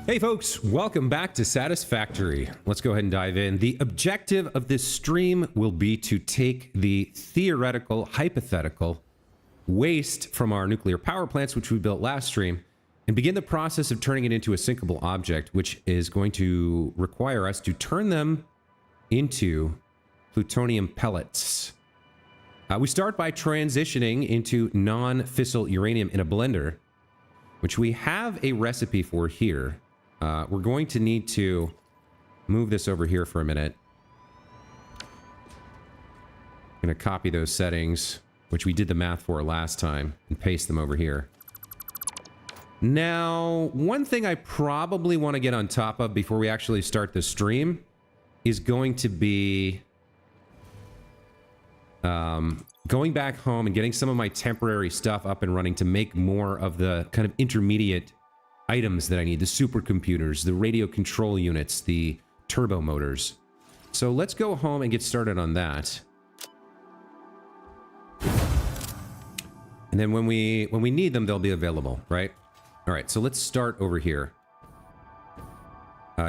Hey folks, welcome back to Satisfactory. Let's go ahead and dive in. The objective of this stream will be to take the theoretical, hypothetical waste from our nuclear power plants, which we built last stream, and begin the process of turning it into a sinkable object, which is going to require us to turn them into plutonium pellets. We start by transitioning into non-fissile uranium in a blender, which we have a recipe for here. We're going to need to move this over here for a minute. I'm going to copy those settings, which we did the math for last time, and paste them over here. Now, one thing I probably want to get on top of before we actually start the stream is going to be going back home and getting some of my temporary stuff up and running to make more of the kind of intermediate items that I need, the supercomputers, the radio control units, the turbo motors. So let's go home and get started on that. And then when we need them, they'll be available, right? All right, so let's start over here.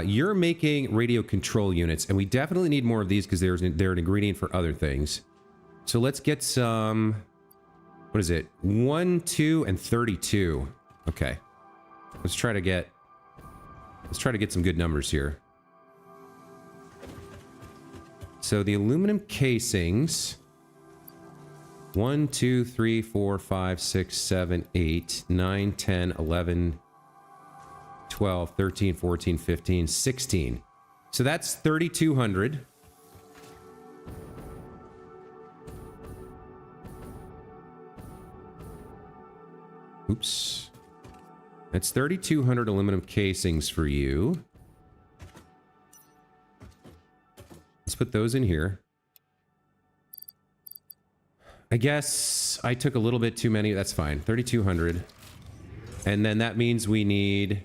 You're making radio control units, and we definitely need more of these because they're an ingredient for other things. So let's get some, what is it? 1, 2, and 32. Okay. Let's try to get some good numbers here. So the aluminum casings, 1, 2, 3, 4, 5, 6, 7, 8, 9, 10, 11, 12, 13, 14, 15, 16. So that's 3,200. Oops. That's 3,200 aluminum casings for you. Let's put those in here. I guess I took a little bit too many. That's fine. 3,200. And then that means we need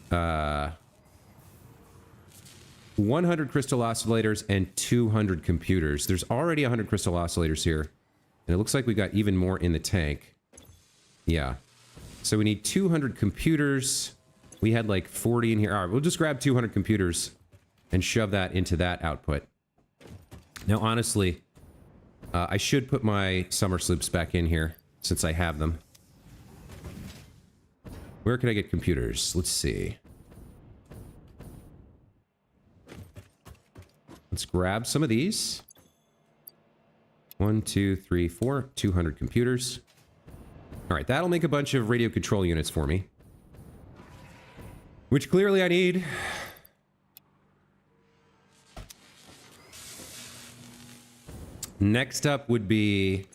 100 crystal oscillators and 200 computers. There's already 100 crystal oscillators here. And it looks like we got even more in the tank. Yeah. So we need 200 computers. We had like 40 in here. All right, we'll just grab 200 computers and shove that into that output. Now, honestly, I should put my summer sloops back in here since I have them. Where can I get computers? Let's see. Let's grab some of these. 1, 2, 3, 4, 200 computers. All right, that'll make a bunch of radio control units for me. Which clearly I need. Next up would be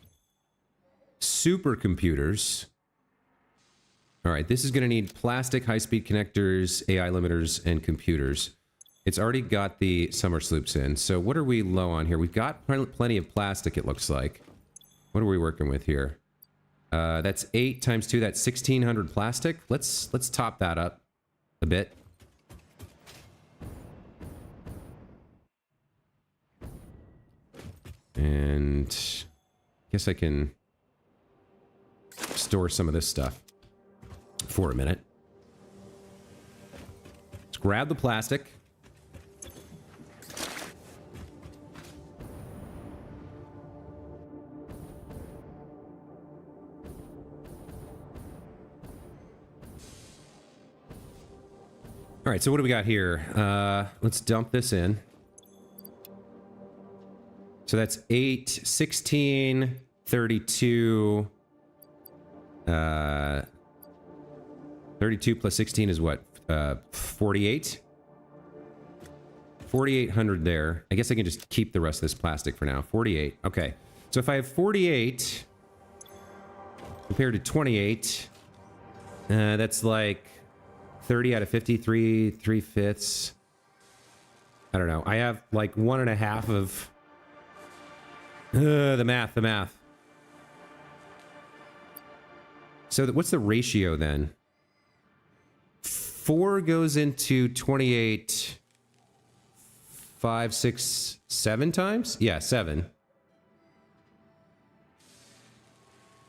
supercomputers. All right, this is going to need plastic high-speed connectors, AI limiters, and computers. It's already got the summer sloops in. So what are we low on here? We've got plenty of plastic, it looks like. What are we working with here? That's 8 times 2. That's 1,600 plastic. Let's top that up a bit. And I guess I can store some of this stuff for a minute. Let's grab the plastic. All right, so what do we got here? Let's dump this in. So that's 8, 16, 32. 32 plus 16 is what? 48? 4,800 there. I guess I can just keep the rest of this plastic for now. 48. Okay. So if I have 48 compared to 28, that's like 30 out of 53, 3/5. I don't know. I have like 1.5 of the math. So what's the ratio then? 4 goes into 28 5, 6, 7 times? Yeah, 7.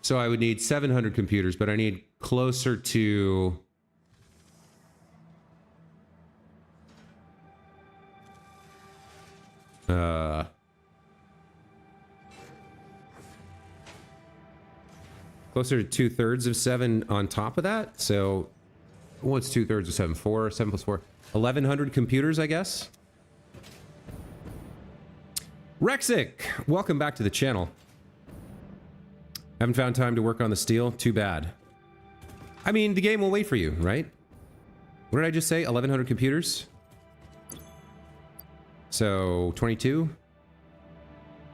So I would need 700 computers, but I need closer to... closer to 2/3 of 7 on top of that. So what's 2/3 of 7? 4, 7 plus 4. 1,100 computers, I guess. Rexic, welcome back to the channel. Haven't found time to work on the steel? Too bad. I mean, the game will wait for you, right? What did I just say? 1,100 computers? So, 22?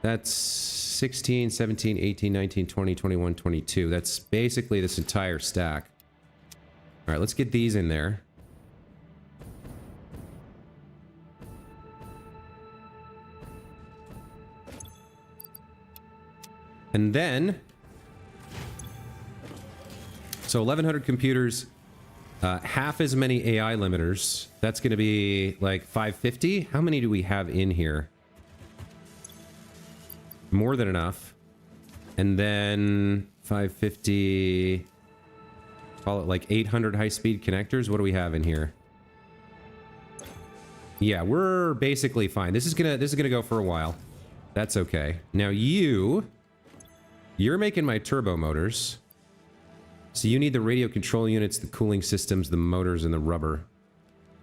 That's 16, 17, 18, 19, 20, 21, 22. That's basically this entire stack. All right, let's get these in there. And then... So 1,100 computers, half as many AI limiters. That's going to be like 550. How many do we have in here? More than enough. And then 550, call it like 800 high-speed connectors. What do we have in here? Yeah, we're basically fine. This is gonna go for a while. That's okay. Now you're making my turbo motors. So you need the radio control units, the cooling systems, the motors, and the rubber.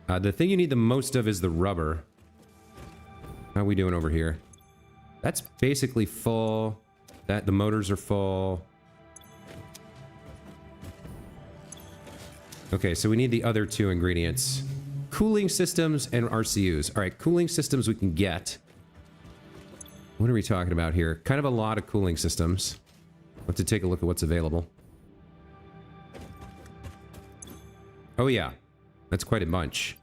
The thing you need the most of is the rubber. How are we doing over here? That's basically full. The motors are full. Okay, so we need the other two ingredients. Cooling systems and RCUs. All right, cooling systems we can get. What are we talking about here? Kind of a lot of cooling systems. We'll have to take a look at what's available. Oh yeah, that's quite a bunch.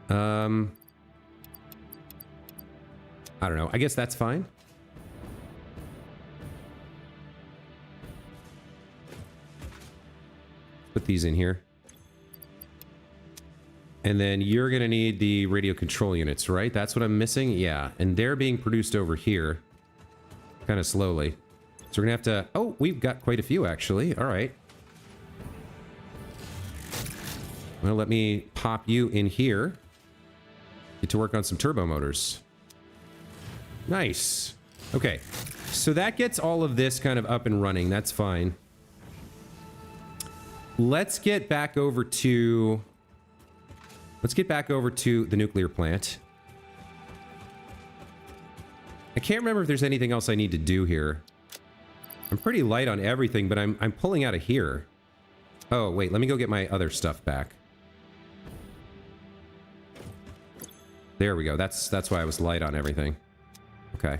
I don't know. I guess that's fine. Put these in here. And then you're going to need the radio control units, right? That's what I'm missing? Yeah. And they're being produced over here. Kind of slowly. So we're going to have to... Oh, we've got quite a few, actually. All right. Well, let me pop you in here. Get to work on some turbo motors. Nice. Okay. So that gets all of this kind of up and running. That's fine. Let's get back over to... Let's get back over to the nuclear plant. I can't remember if there's anything else I need to do here. I'm pretty light on everything, but I'm pulling out of here. Oh, wait. Let me go get my other stuff back. There we go. That's why I was light on everything. Okay.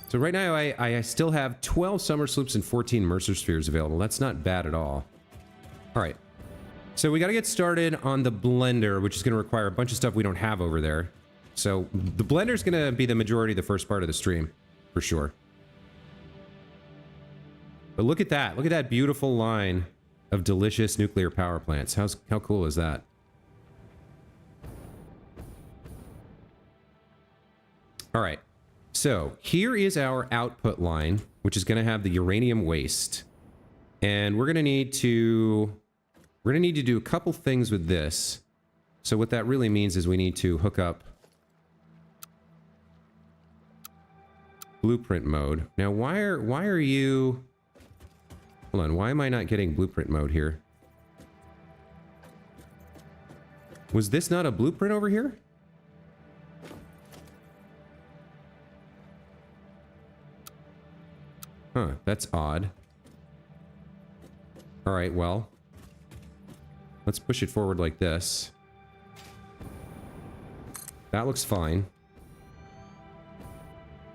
So right now I still have 12 summer sloops and 14 Mercer spheres available. That's not bad at all. All right. So we got to get started on the blender, which is going to require a bunch of stuff we don't have over there. So the blender is going to be the majority of the first part of the stream, for sure. But look at that. Look at that beautiful line of delicious nuclear power plants. How cool is that? All right. So here is our output line, which is going to have the uranium waste. And we're going to need to do a couple things with this. So what that really means is we need to hook up blueprint mode. Now, why are you... Hold on, why am I not getting blueprint mode here? Was this not a blueprint over here? Huh, that's odd. All right, well, let's push it forward like this. That looks fine.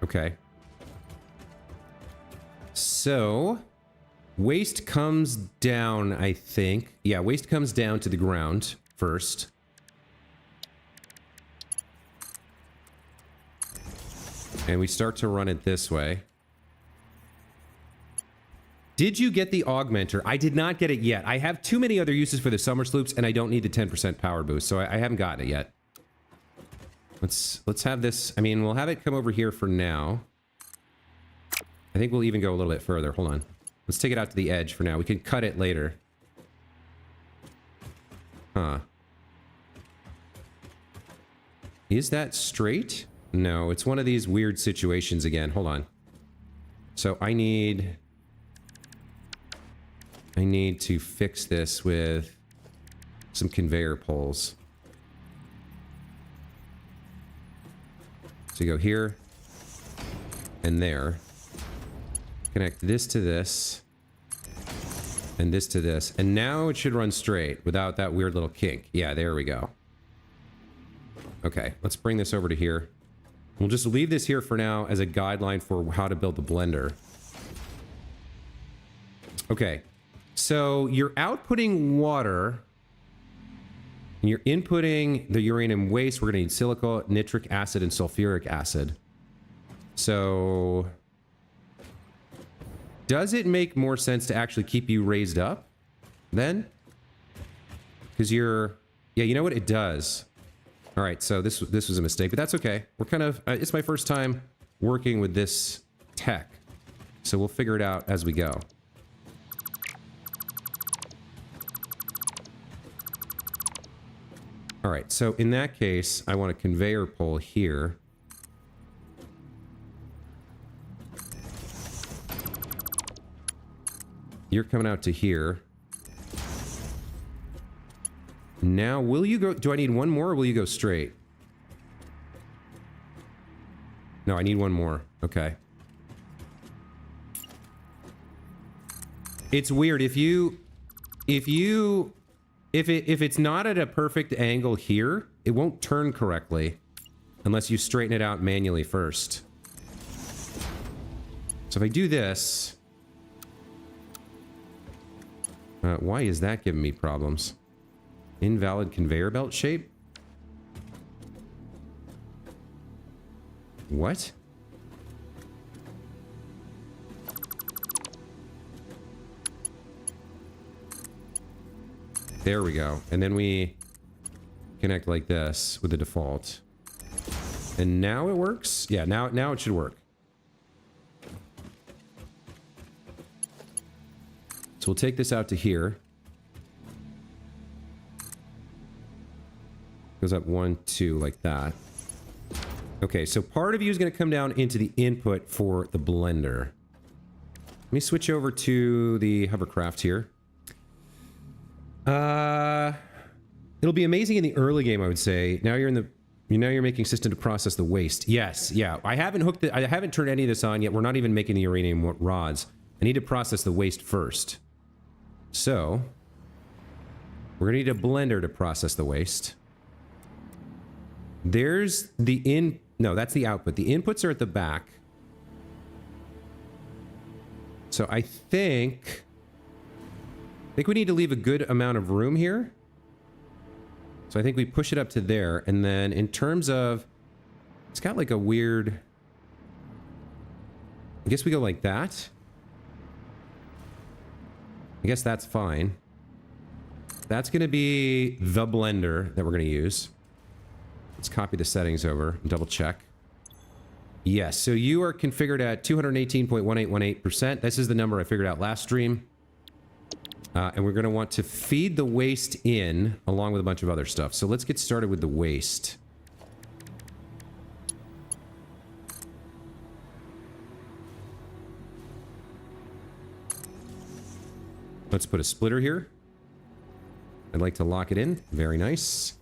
Okay. So, waste comes down, I think. Yeah, waste comes down to the ground first. And we start to run it this way. Did you get the augmenter? I did not get it yet. I have too many other uses for the summer sloops, and I don't need the 10% power boost, so I haven't gotten it yet. Let's have this. I mean, we'll have it come over here for now. I think we'll even go a little bit further. Hold on. Let's take it out to the edge for now. We can cut it later. Huh. Is that straight? No, it's one of these weird situations again. Hold on. So I need to fix this with some conveyor poles. So you go here and there. Connect this to this. And this to this. And now it should run straight without that weird little kink. Yeah, there we go. Okay, let's bring this over to here. We'll just leave this here for now as a guideline for how to build the blender. Okay, so you're outputting water. And you're inputting the uranium waste. We're going to need silica, nitric acid, and sulfuric acid. So does it make more sense to actually keep you raised up then? Because you're... Yeah, you know what? It does. All right, so this was a mistake, but that's okay. We're kind of... it's my first time working with this tech. So we'll figure it out as we go. All right, so in that case, I want a conveyor pole here. You're coming out to here. Now, will you go... Do I need one more or will you go straight? No, I need one more. Okay. It's weird. If it's not at a perfect angle here, it won't turn correctly unless you straighten it out manually first. So if I do this... why is that giving me problems? Invalid conveyor belt shape? What? There we go. And then we connect like this with the default. And now it works? Yeah, now it should work. So we'll take this out to here. Goes up 1, 2, like that. Okay, so part of you is going to come down into the input for the blender. Let me switch over to the hovercraft here. It'll be amazing in the early game, I would say. Now you're in the... Now you're making system to process the waste. Yes, yeah. I haven't hooked it. I haven't turned any of this on yet. We're not even making the uranium rods. I need to process the waste first. So, we're gonna need a blender to process the waste. There's the no, that's the output. The inputs are at the back. So I think we need to leave a good amount of room here. So I think we push it up to there, and then in terms of, it's got like a weird, I guess we go like that. I guess that's fine. That's going to be the blender that we're going to use. Let's copy the settings over and double check. Yes, so you are configured at 218.1818%. This is the number I figured out last stream. And we're going to want to feed the waste in along with a bunch of other stuff. So let's get started with the waste. Let's put a splitter here. I'd like to lock it in. Very nice.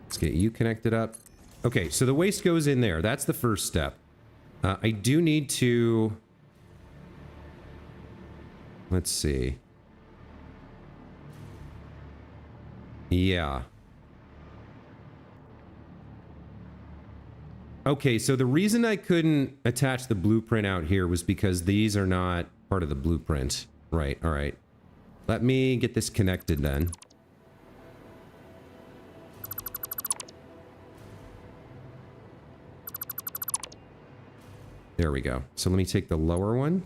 Let's get you connected up. Okay, so the waste goes in there. That's the first step. I do need to... Let's see. Yeah. Okay, so the reason I couldn't attach the blueprint out here was because these are not part of the blueprint. Right, all right. Let me get this connected then. There we go. So let me take the lower one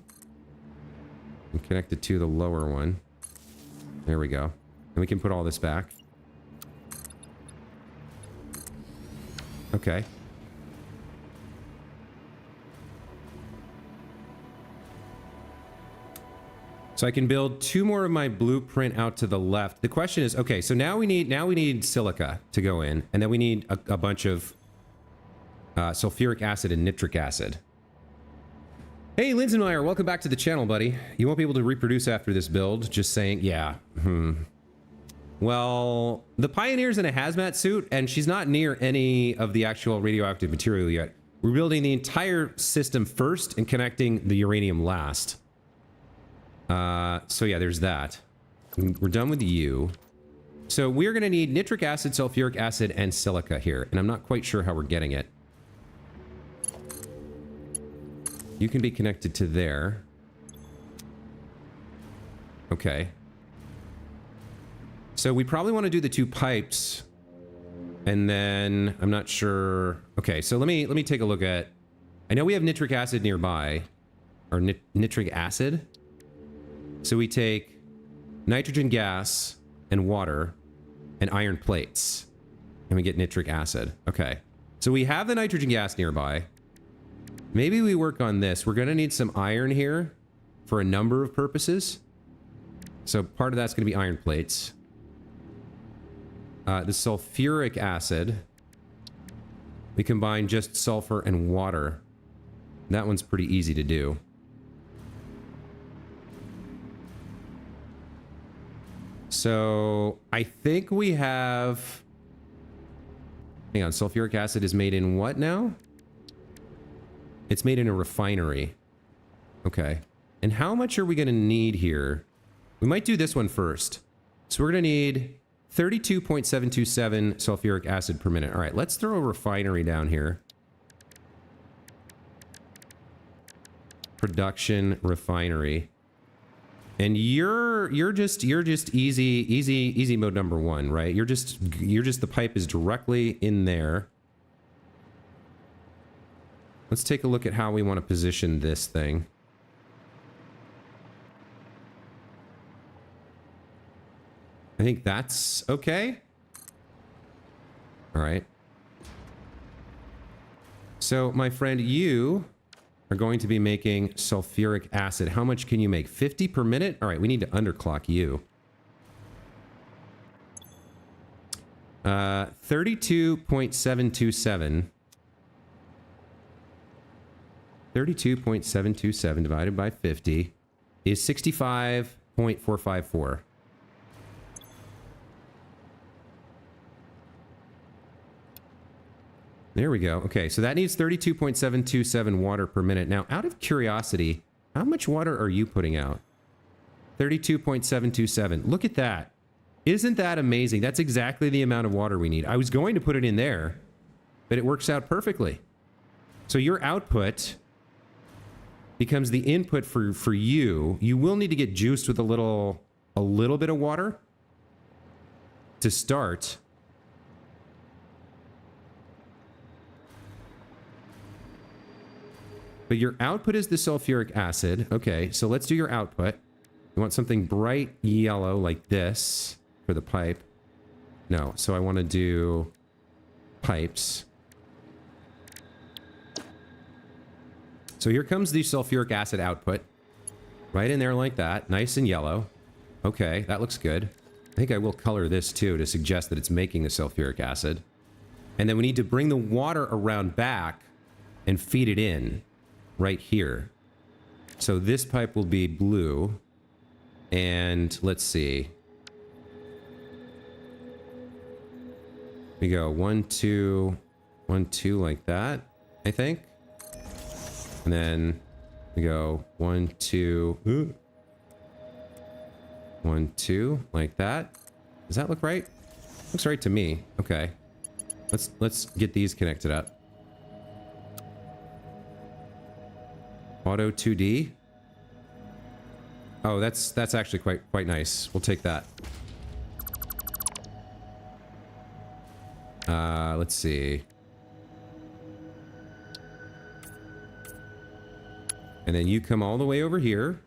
and connect it to the lower one. There we go. And we can put all this back. Okay. So I can build 2 more of my blueprint out to the left. The question is, okay, so now we need silica to go in, and then we need a bunch of sulfuric acid and nitric acid. Hey, Linsenmeyer, welcome back to the channel, buddy. You won't be able to reproduce after this build, just saying, yeah. Well, the Pioneer's in a hazmat suit, and she's not near any of the actual radioactive material yet. We're building the entire system first and connecting the uranium last. So yeah, there's that. We're done with you. So we're going to need nitric acid, sulfuric acid, and silica here, and I'm not quite sure how we're getting it. You can be connected to there. Okay. So we probably want to do the 2 pipes, and then I'm not sure. Okay, so let me take a look at. I know we have nitric acid nearby, or nitric acid. So we take nitrogen gas and water and iron plates, and we get nitric acid. Okay, so we have the nitrogen gas nearby. Maybe we work on this. We're going to need some iron here for a number of purposes. So part of that's going to be iron plates. The sulfuric acid, we combine just sulfur and water. That one's pretty easy to do. So I think we have... Hang on, sulfuric acid is made in what now? It's made in a refinery. Okay. And how much are we going to need here? We might do this one first. So we're going to need 32.727 sulfuric acid per minute. All right, let's throw a refinery down here. Production refinery. And you're just easy mode number 1, right? You're just the pipe is directly in there. Let's take a look at how we want to position this thing. I think that's okay. All right. So, my friend, you are going to be making sulfuric acid. How much can you make? 50 per minute? All right, we need to underclock you. 32.727. 32.727 divided by 50 is 65.454. There we go. Okay, so that needs 32.727 water per minute. Now, out of curiosity, how much water are you putting out? 32.727. Look at that. Isn't that amazing? That's exactly the amount of water we need. I was going to put it in there, but it works out perfectly. So your output becomes the input for you. You will need to get juiced with a little bit of water to start. But your output is the sulfuric acid. Okay, so let's do your output. You want something bright yellow like this for the pipe. No, so I want to do pipes. So here comes the sulfuric acid output. Right in there like that. Nice and yellow. Okay, that looks good. I think I will color this too to suggest that it's making the sulfuric acid. And then we need to bring the water around back and feed it in right here. So this pipe will be blue. And let's see. We go 1, 2, 1, 2 like that, I think. And then we go 1, 2, 1, 2 like that. Does that look right? Looks right to me. Okay. Let's get these connected up. Auto 2D. Oh, that's actually quite nice. We'll take that. Let's see. And then you come all the way over here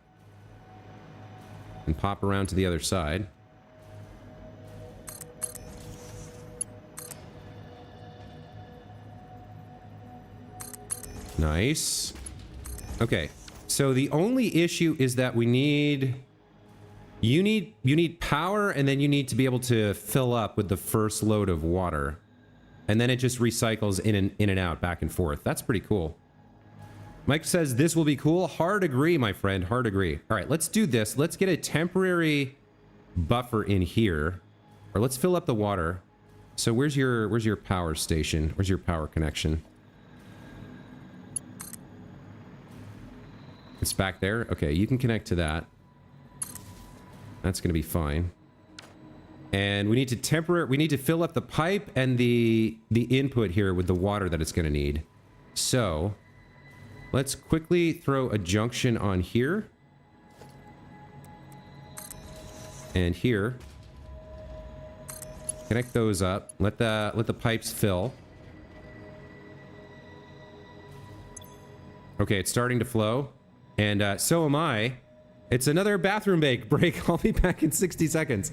and pop around to the other side. Nice. Okay. So the only issue is that we need... You need power, and then you need to be able to fill up with the first load of water. And then it just recycles in and out, back and forth. That's pretty cool. Mike says this will be cool. Hard agree, my friend. Hard agree. All right, let's do this. Let's get a temporary buffer in here. Or let's fill up the water. So where's your power station? Where's your power connection? It's back there. Okay, you can connect to that. That's going to be fine. And we need to fill up the pipe and the input here with the water that it's going to need. So let's quickly throw a junction on here. And here. Connect those up. Let the pipes fill. Okay, it's starting to flow. And so am I. It's another bathroom break. I'll be back in 60 seconds.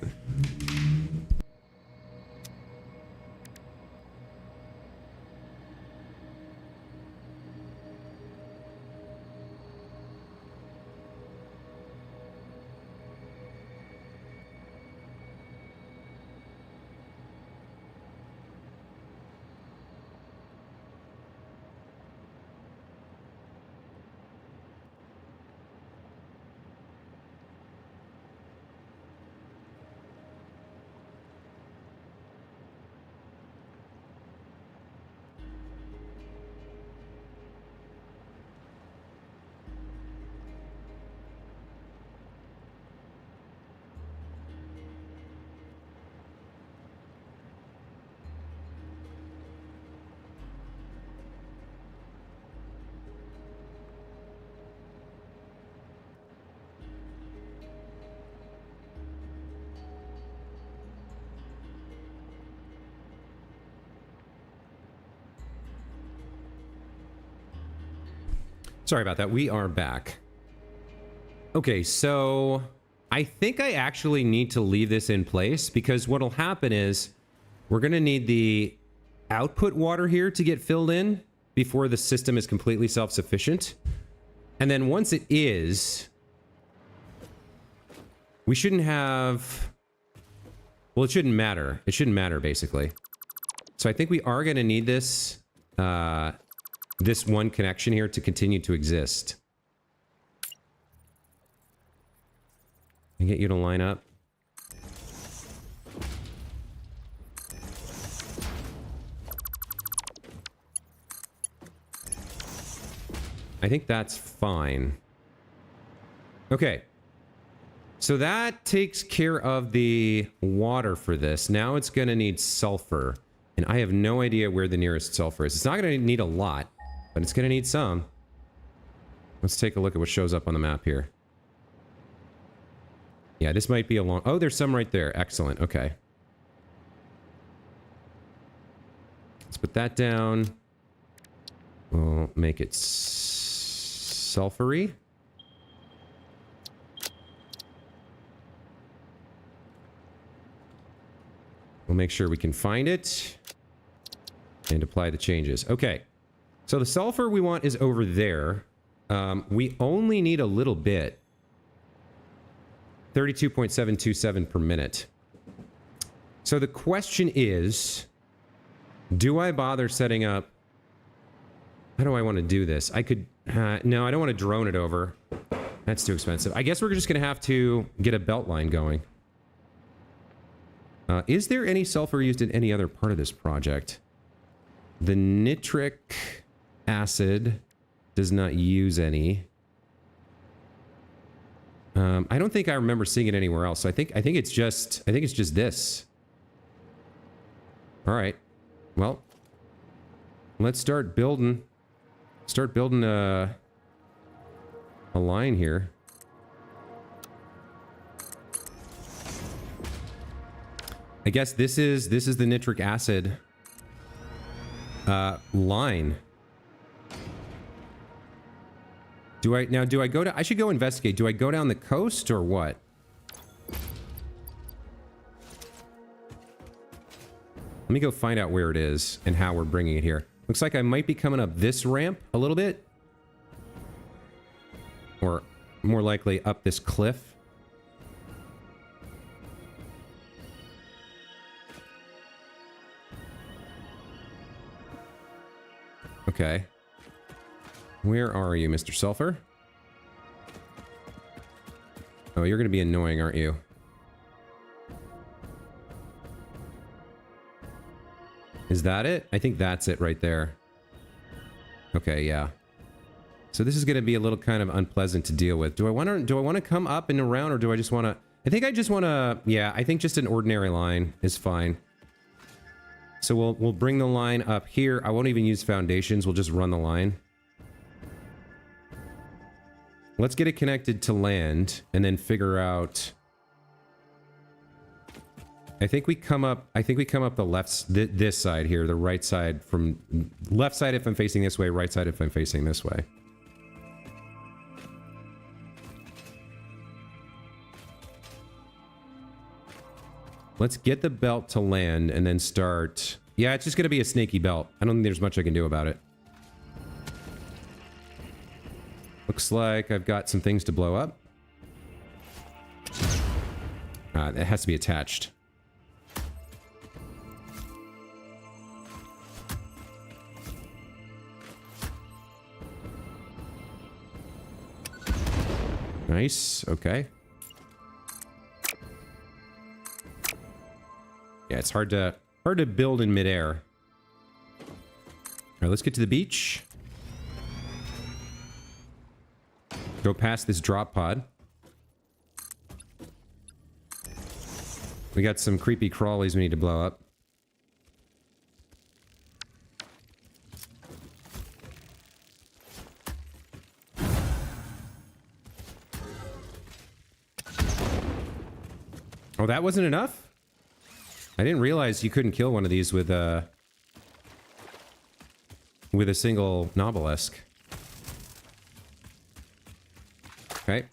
Sorry about that. We are back. Okay, so I think I actually need to leave this in place because what'll happen is we're going to need the output water here to get filled in before the system is completely self-sufficient. And then once it is, we shouldn't have... Well, it shouldn't matter. It shouldn't matter, basically. So I think we are going to need this... this one connection here to continue to exist. Can I get you to line up? I think that's fine. Okay. So that takes care of the water for this. Now it's going to need sulfur. And I have no idea where the nearest sulfur is. It's not going to need a lot. But it's going to need some. Let's take a look at what shows up on the map here. Yeah, this might be a long... Oh, there's some right there. Excellent. Okay. Let's put that down. We'll make it sulfury. We'll make sure we can find it. And apply the changes. Okay. So the sulfur we want is over there. We only need a little bit. 32.727 per minute. So the question is, do I bother setting up... How do I want to do this? I could... no, I don't want to drone it over. That's too expensive. I guess we're just going to have to get a belt line going. Is there any sulfur used in any other part of this project? The nitric... acid does not use any. I don't think I remember seeing it anywhere else. So I think it's just this. All right. Well, let's start building a line here. I guess this is the nitric acid line. Do I go to... I should go investigate. Do I go down the coast or what? Let me go find out where it is and how we're bringing it here. Looks like I might be coming up this ramp a little bit. Or more likely up this cliff. Okay. Where are you, Mr. Sulfur? Oh, you're going to be annoying, aren't you? Is that it? I think that's it right there. Okay, yeah. So this is going to be a little kind of unpleasant to deal with. Do I want to come up and around, or do I just want to... I think I just want to... Yeah, I think just an ordinary line is fine. So we'll bring the line up here. I won't even use foundations. We'll just run the line. Let's get it connected to land and then figure out... I think we come up the left, this side here, the right side from... Left side if I'm facing this way, right side if I'm facing this way. Let's get the belt to land and then start... Yeah, it's just going to be a snaky belt. I don't think there's much I can do about it. Looks like I've got some things to blow up. It has to be attached. Nice, okay. Yeah, it's hard to build in midair. All right, let's get to the beach. Go past this drop pod. We got some creepy crawlies we need to blow up. Oh, that wasn't enough? I didn't realize you couldn't kill one of these with a single Novelesque. Okay.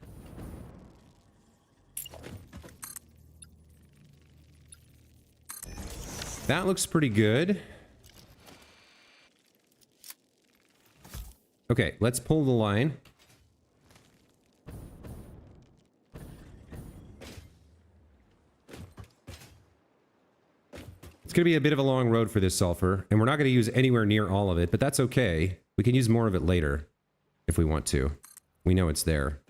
That looks pretty good. Okay, let's pull the line. It's going to be a bit of a long road for this sulfur, and we're not going to use anywhere near all of it, but that's okay. We can use more of it later if we want to. We know it's there.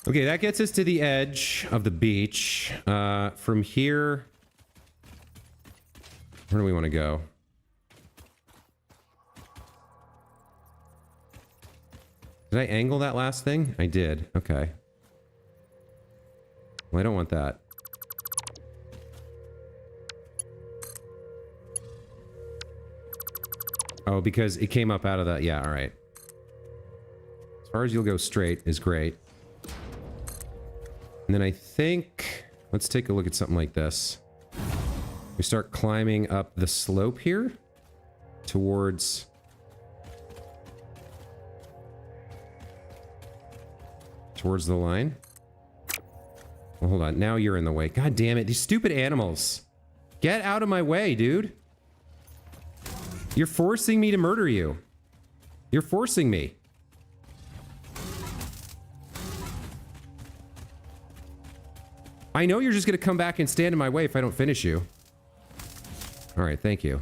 Okay, that gets us to the edge of the beach. From here... Where do we want to go? Did I angle that last thing? I did. Okay. Well, I don't want that. Oh, because it came up out of that. Yeah, all right. As far as you'll go straight is great. And then I think... Let's take a look at something like this. We start climbing up the slope here. Towards... Towards the line. Well, hold on. Now you're in the way. God damn it. These stupid animals. Get out of my way, dude. You're forcing me to murder you. You're forcing me. I know you're just going to come back and stand in my way if I don't finish you. Alright, thank you.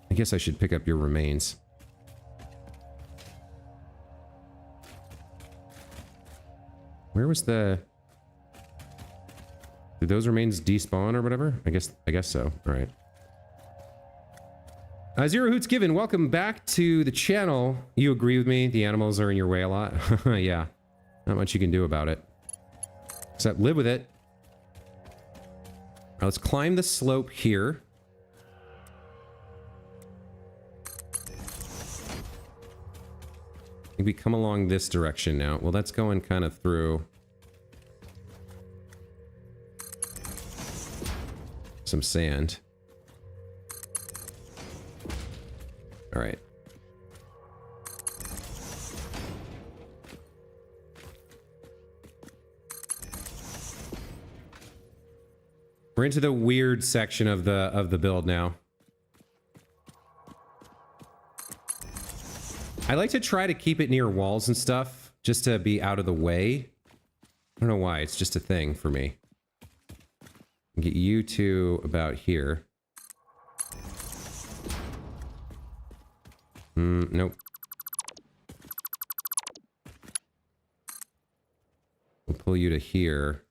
I guess I should pick up your remains. Where was the... Did those remains despawn or whatever? I guess so. Alright. Zero Hoots Given, welcome back to the channel. You agree with me? The animals are in your way a lot? Yeah. Not much you can do about it. Except live with it. Now let's climb the slope here. I think we come along this direction now. Well, that's going kind of through. some sand. All right. We're into the weird section of the build now. I like to try to keep it near walls and stuff, just to be out of the way. I don't know why, it's just a thing for me. Get you to about here. Nope. We'll pull you to here,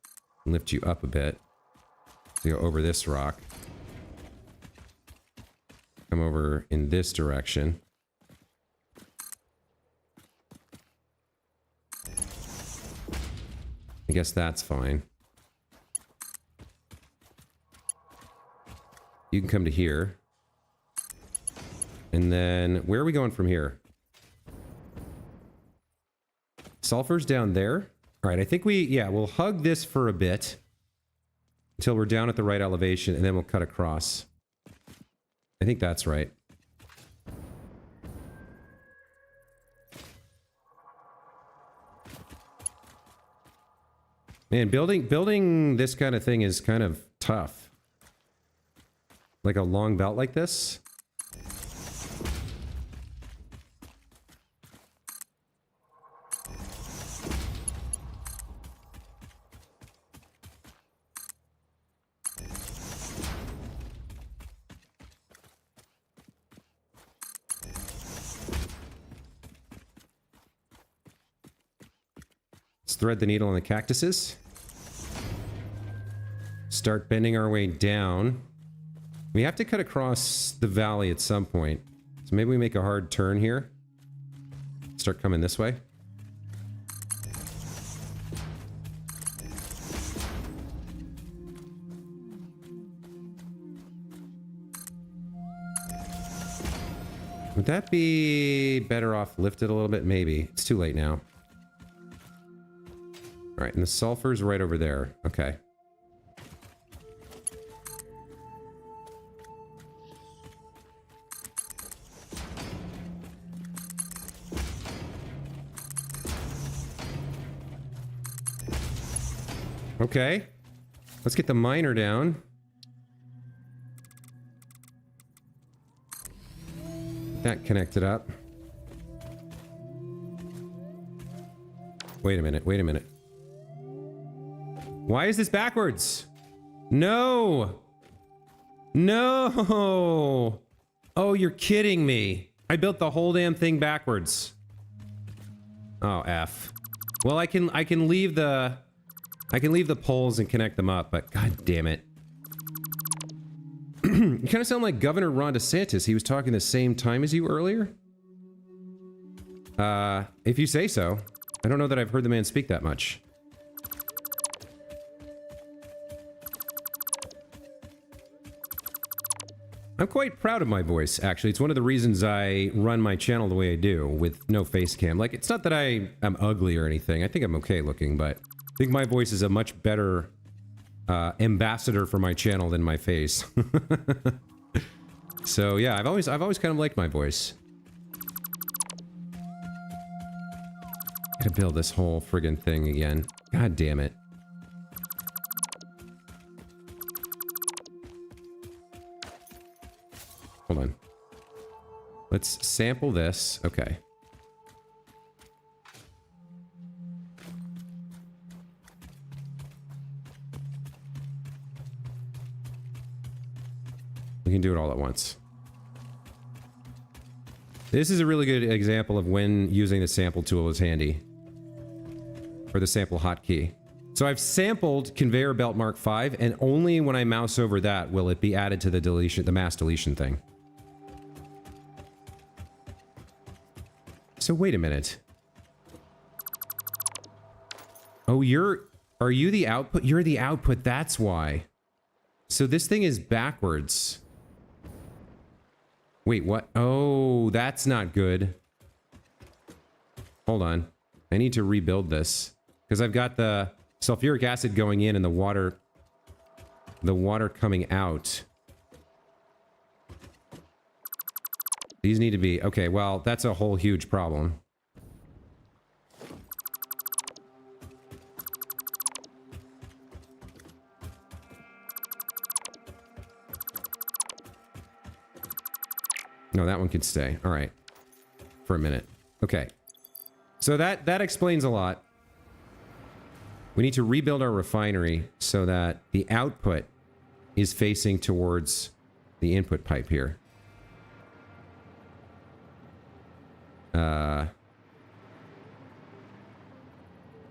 and lift you up a bit. So go over this rock. Come over in this direction. I guess that's fine. You can come to here. And then, where are we going from here? Sulfur's down there. All right, I think we'll hug this for a bit. Until we're down at the right elevation, and then we'll cut across. I think that's right. Man, building this kind of thing is kind of tough. Like a long belt like this. Let's thread the needle on the cactuses. Start bending our way down. We have to cut across the valley at some point. So maybe we make a hard turn here. Start coming this way. Would that be better off lifted a little bit? Maybe. It's too late now. All right, and the sulfur's right over there. Okay. Okay. Let's get the miner down. That connected up. Wait a minute, wait a minute. Why is this backwards? No! No! Oh, you're kidding me. I built the whole damn thing backwards. Oh, F. Well, I can leave the poles and connect them up, but god damn it. You kind of sound like Governor Ron DeSantis. He was talking the same time as you earlier? If you say so. I don't know that I've heard the man speak that much. I'm quite proud of my voice, actually. It's one of the reasons I run my channel the way I do, with no face cam. Like, it's not that I am ugly or anything. I think I'm okay looking, but I think my voice is a much better ambassador for my channel than my face. So yeah, I've always kind of liked my voice. Gotta build this whole friggin' thing again. God damn it. Hold on. Let's sample this. Okay. We can do it all at once. This is a really good example of when using the sample tool is handy. Or the sample hotkey. So I've sampled conveyor belt Mark V, and only when I mouse over that will it be added to the deletion, the mass deletion thing. So wait a minute. Oh, are you the output? You're the output, that's why. So this thing is backwards. Wait, what? Oh, that's not good. Hold on. I need to rebuild this. Because I've got the sulfuric acid going in and the water the water coming out. These need to be... Okay, well, that's a whole huge problem. No, that one could stay. All right. For a minute. Okay. So that explains a lot. We need to rebuild our refinery so that the output is facing towards the input pipe here.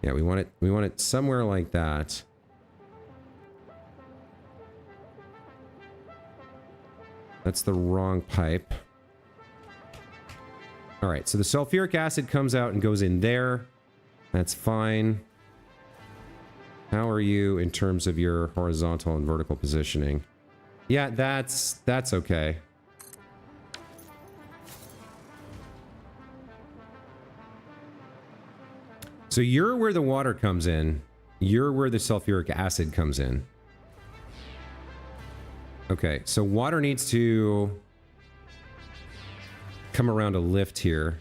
Yeah, we want it somewhere like that. That's the wrong pipe. All right, so the sulfuric acid comes out and goes in there. That's fine. How are you in terms of your horizontal and vertical positioning? Yeah, that's okay. So you're where the water comes in. You're where the sulfuric acid comes in. Okay, so water needs to come around a lift here.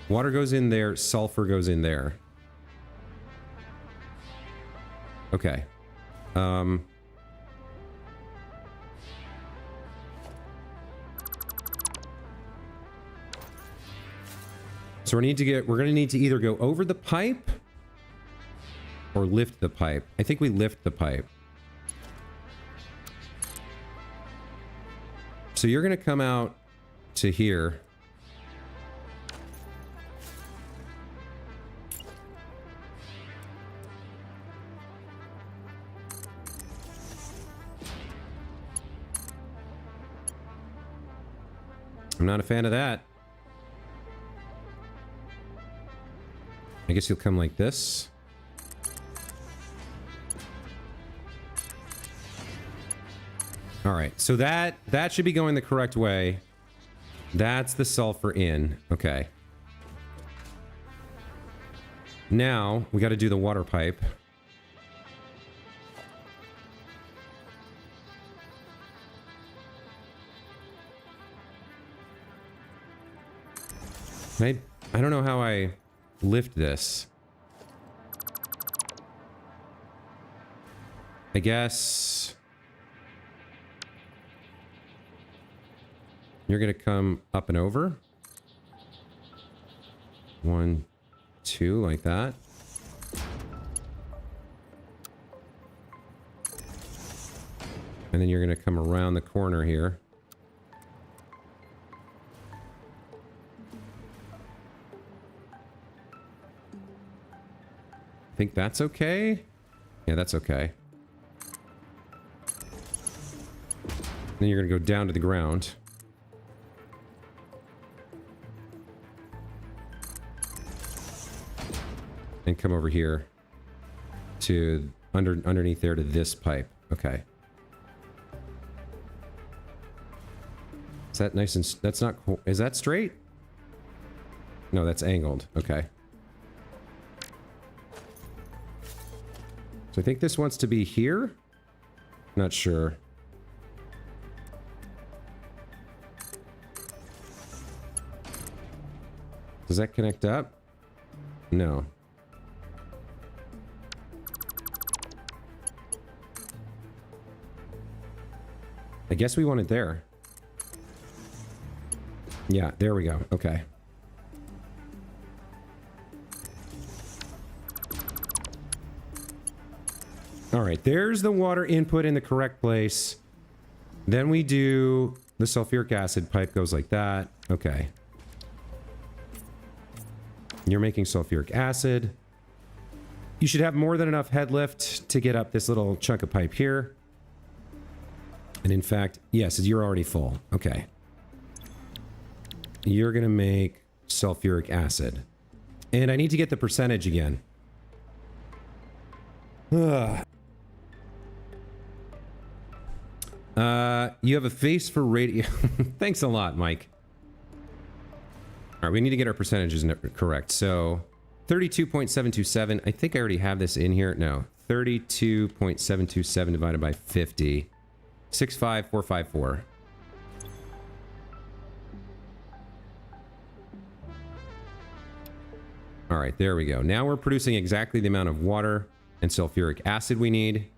Water goes in there, sulfur goes in there. Okay. So we're gonna need to either go over the pipe or lift the pipe. I think we lift the pipe. So you're gonna come out to here. I'm not a fan of that. I guess you'll come like this. All right, so that should be going the correct way. That's the sulfur in. Okay. Now we got to do the water pipe. I don't know how I lift this. I guess you're gonna come up and over. 1, 2, like that. And then you're gonna come around the corner here. I think that's okay. Yeah, that's okay. Then you're gonna go down to the ground. And come over here to underneath there to this pipe. Okay. Is that nice and... That's not... Is that straight? No, that's angled. Okay. So I think this wants to be here. Not sure. Does that connect up? No. I guess we want it there. Yeah, there we go. Okay. All right, there's the water input in the correct place. Then we do the sulfuric acid pipe goes like that. Okay. You're making sulfuric acid. You should have more than enough head lift to get up this little chunk of pipe here. And in fact, yes, you're already full. Okay. You're going to make sulfuric acid. And I need to get the percentage again. Ugh. You have a face for radio. Thanks a lot, Mike. All right, we need to get our percentages correct. So 32.727. I think I already have this in here. No, 32.727 divided by 50. 65454. All right, there we go. Now we're producing exactly the amount of water and sulfuric acid we need.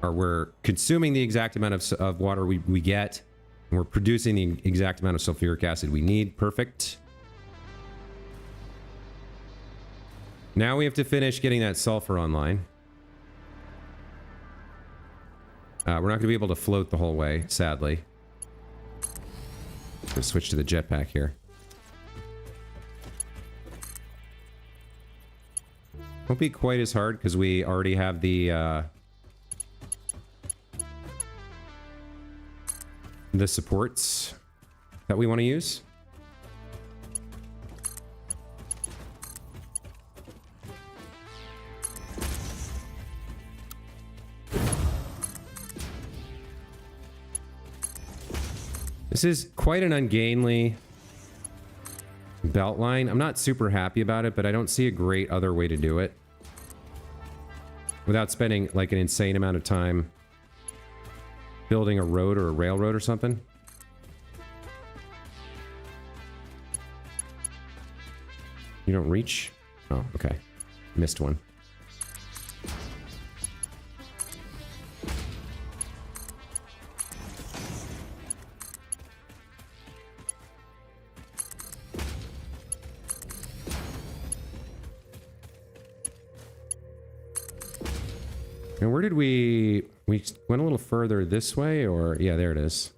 Or we're consuming the exact amount of water we get. And we're producing the exact amount of sulfuric acid we need. Perfect. Now we have to finish getting that sulfur online. We're not going to be able to float the whole way, sadly. Let's switch to the jetpack here. Won't be quite as hard because we already have the supports that we want to use. This is quite an ungainly belt line. I'm not super happy about it, but I don't see a great other way to do it without spending like an insane amount of time building a road or a railroad or something. You don't reach? Oh, okay. Missed one. And where did we went a little further this way, or yeah, there it is.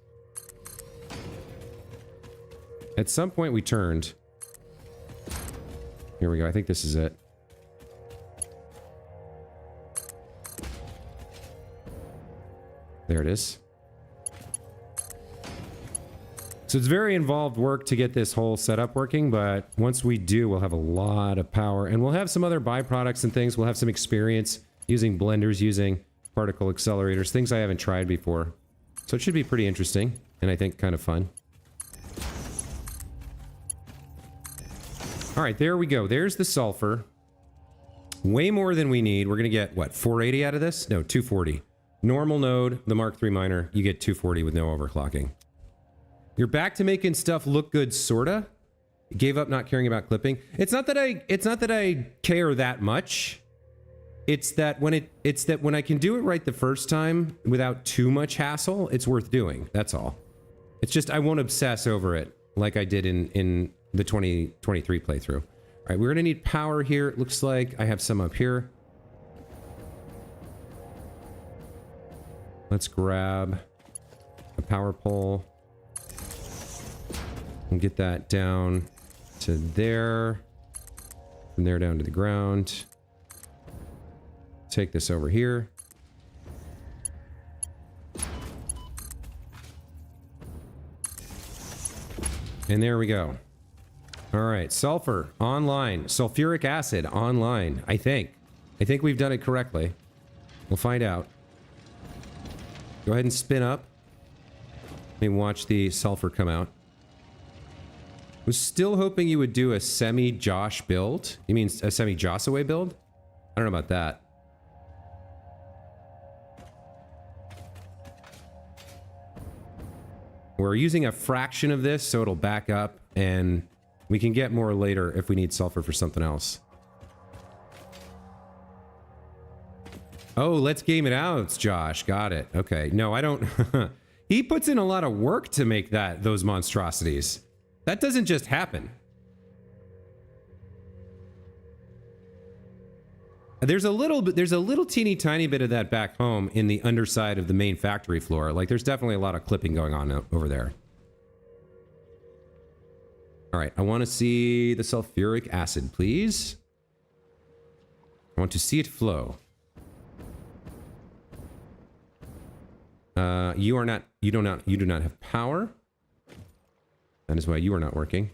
At some point we turned. Here we go. I think this is it. There it is. So it's very involved work to get this whole setup working, but once we do, we'll have a lot of power, and we'll have some other byproducts and things. We'll have some experience using blenders, using particle accelerators, things I haven't tried before. So it should be pretty interesting, and I think kind of fun. All right, there we go. There's the sulfur. Way more than we need. We're going to get, what, 480 out of this? No, 240. Normal node, the Mark III miner, you get 240 with no overclocking. You're back to making stuff look good, sorta. Gave up not caring about clipping. It's not that I care that much. It's that when I can do it right the first time without too much hassle, it's worth doing. That's all. It's just I won't obsess over it like I did in the 2023 playthrough. All right, we're gonna need power here. It looks like I have some up here. Let's grab a power pole and get that down to there. From there down to the ground. Take this over here. And there we go. All right, sulfur online, sulfuric acid online. I think we've done it correctly. We'll find out. Go ahead and spin up. Let me watch the sulfur come out. Was still hoping you would do a semi-Josh build. You mean a semi-Jossaway build? I don't know about that. We're using a fraction of this, so it'll back up, and we can get more later if we need sulfur for something else. Oh, let's game it out, Josh. Got it. Okay. No, I don't. He puts in a lot of work to make those monstrosities. That doesn't just happen. There's a little teeny tiny bit of that back home in the underside of the main factory floor. Like, there's definitely a lot of clipping going on over there. All right, I want to see the sulfuric acid, please. I want to see it flow. You do not have power. That is why you are not working.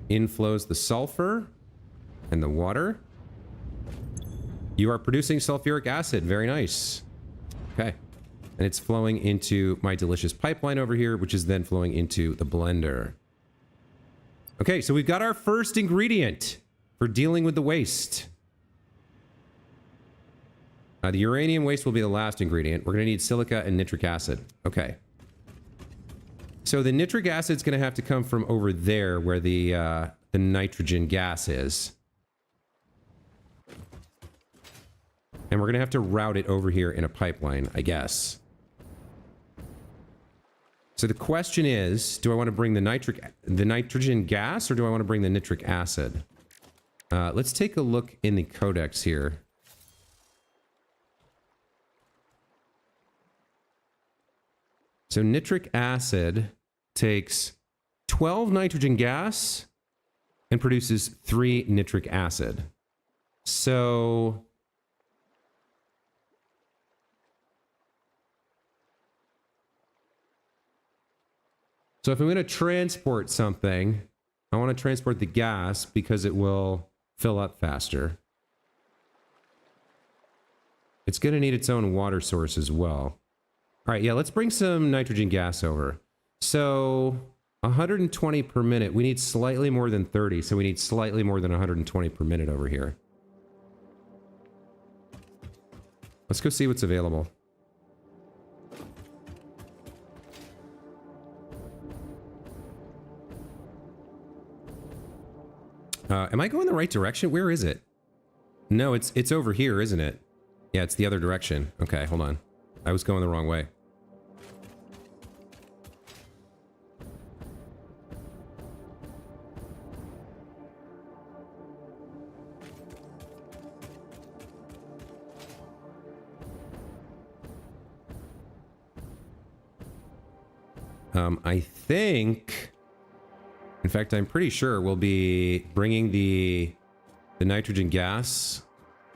Inflows the sulfur and the water. You are producing sulfuric acid. Very nice. Okay. And it's flowing into my delicious pipeline over here, which is then flowing into the blender. Okay, so we've got our first ingredient for dealing with the waste. The uranium waste will be the last ingredient. We're going to need silica and nitric acid. Okay. So the nitric acid is going to have to come from over there where the nitrogen gas is. And we're going to have to route it over here in a pipeline, I guess. So the question is, do I want to bring the nitrogen gas or do I want to bring the nitric acid? Let's take a look in the codex here. So nitric acid takes 12 nitrogen gas and produces 3 nitric acid. So if I'm going to transport something, I want to transport the gas because it will fill up faster. It's going to need its own water source as well. All right, yeah, let's bring some nitrogen gas over. So 120 per minute. We need slightly more than 30, so we need slightly more than 120 per minute over here. Let's go see what's available. Am I going the right direction? Where is it? No, it's over here, isn't it? Yeah, it's the other direction. Okay, hold on. I was going the wrong way. I think... In fact, I'm pretty sure we'll be bringing the nitrogen gas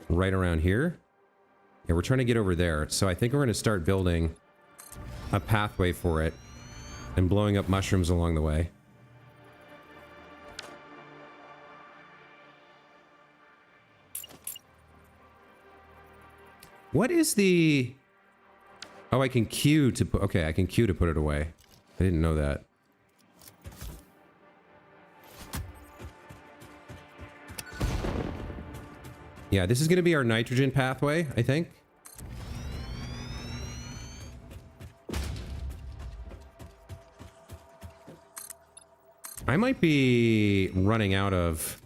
right around here. Yeah, we're trying to get over there. So I think we're going to start building a pathway for it and blowing up mushrooms along the way. What is the... Oh, I can queue to put... Okay, I can queue to put it away. I didn't know that. Yeah, this is going to be our nitrogen pathway, I think. I might be running out of...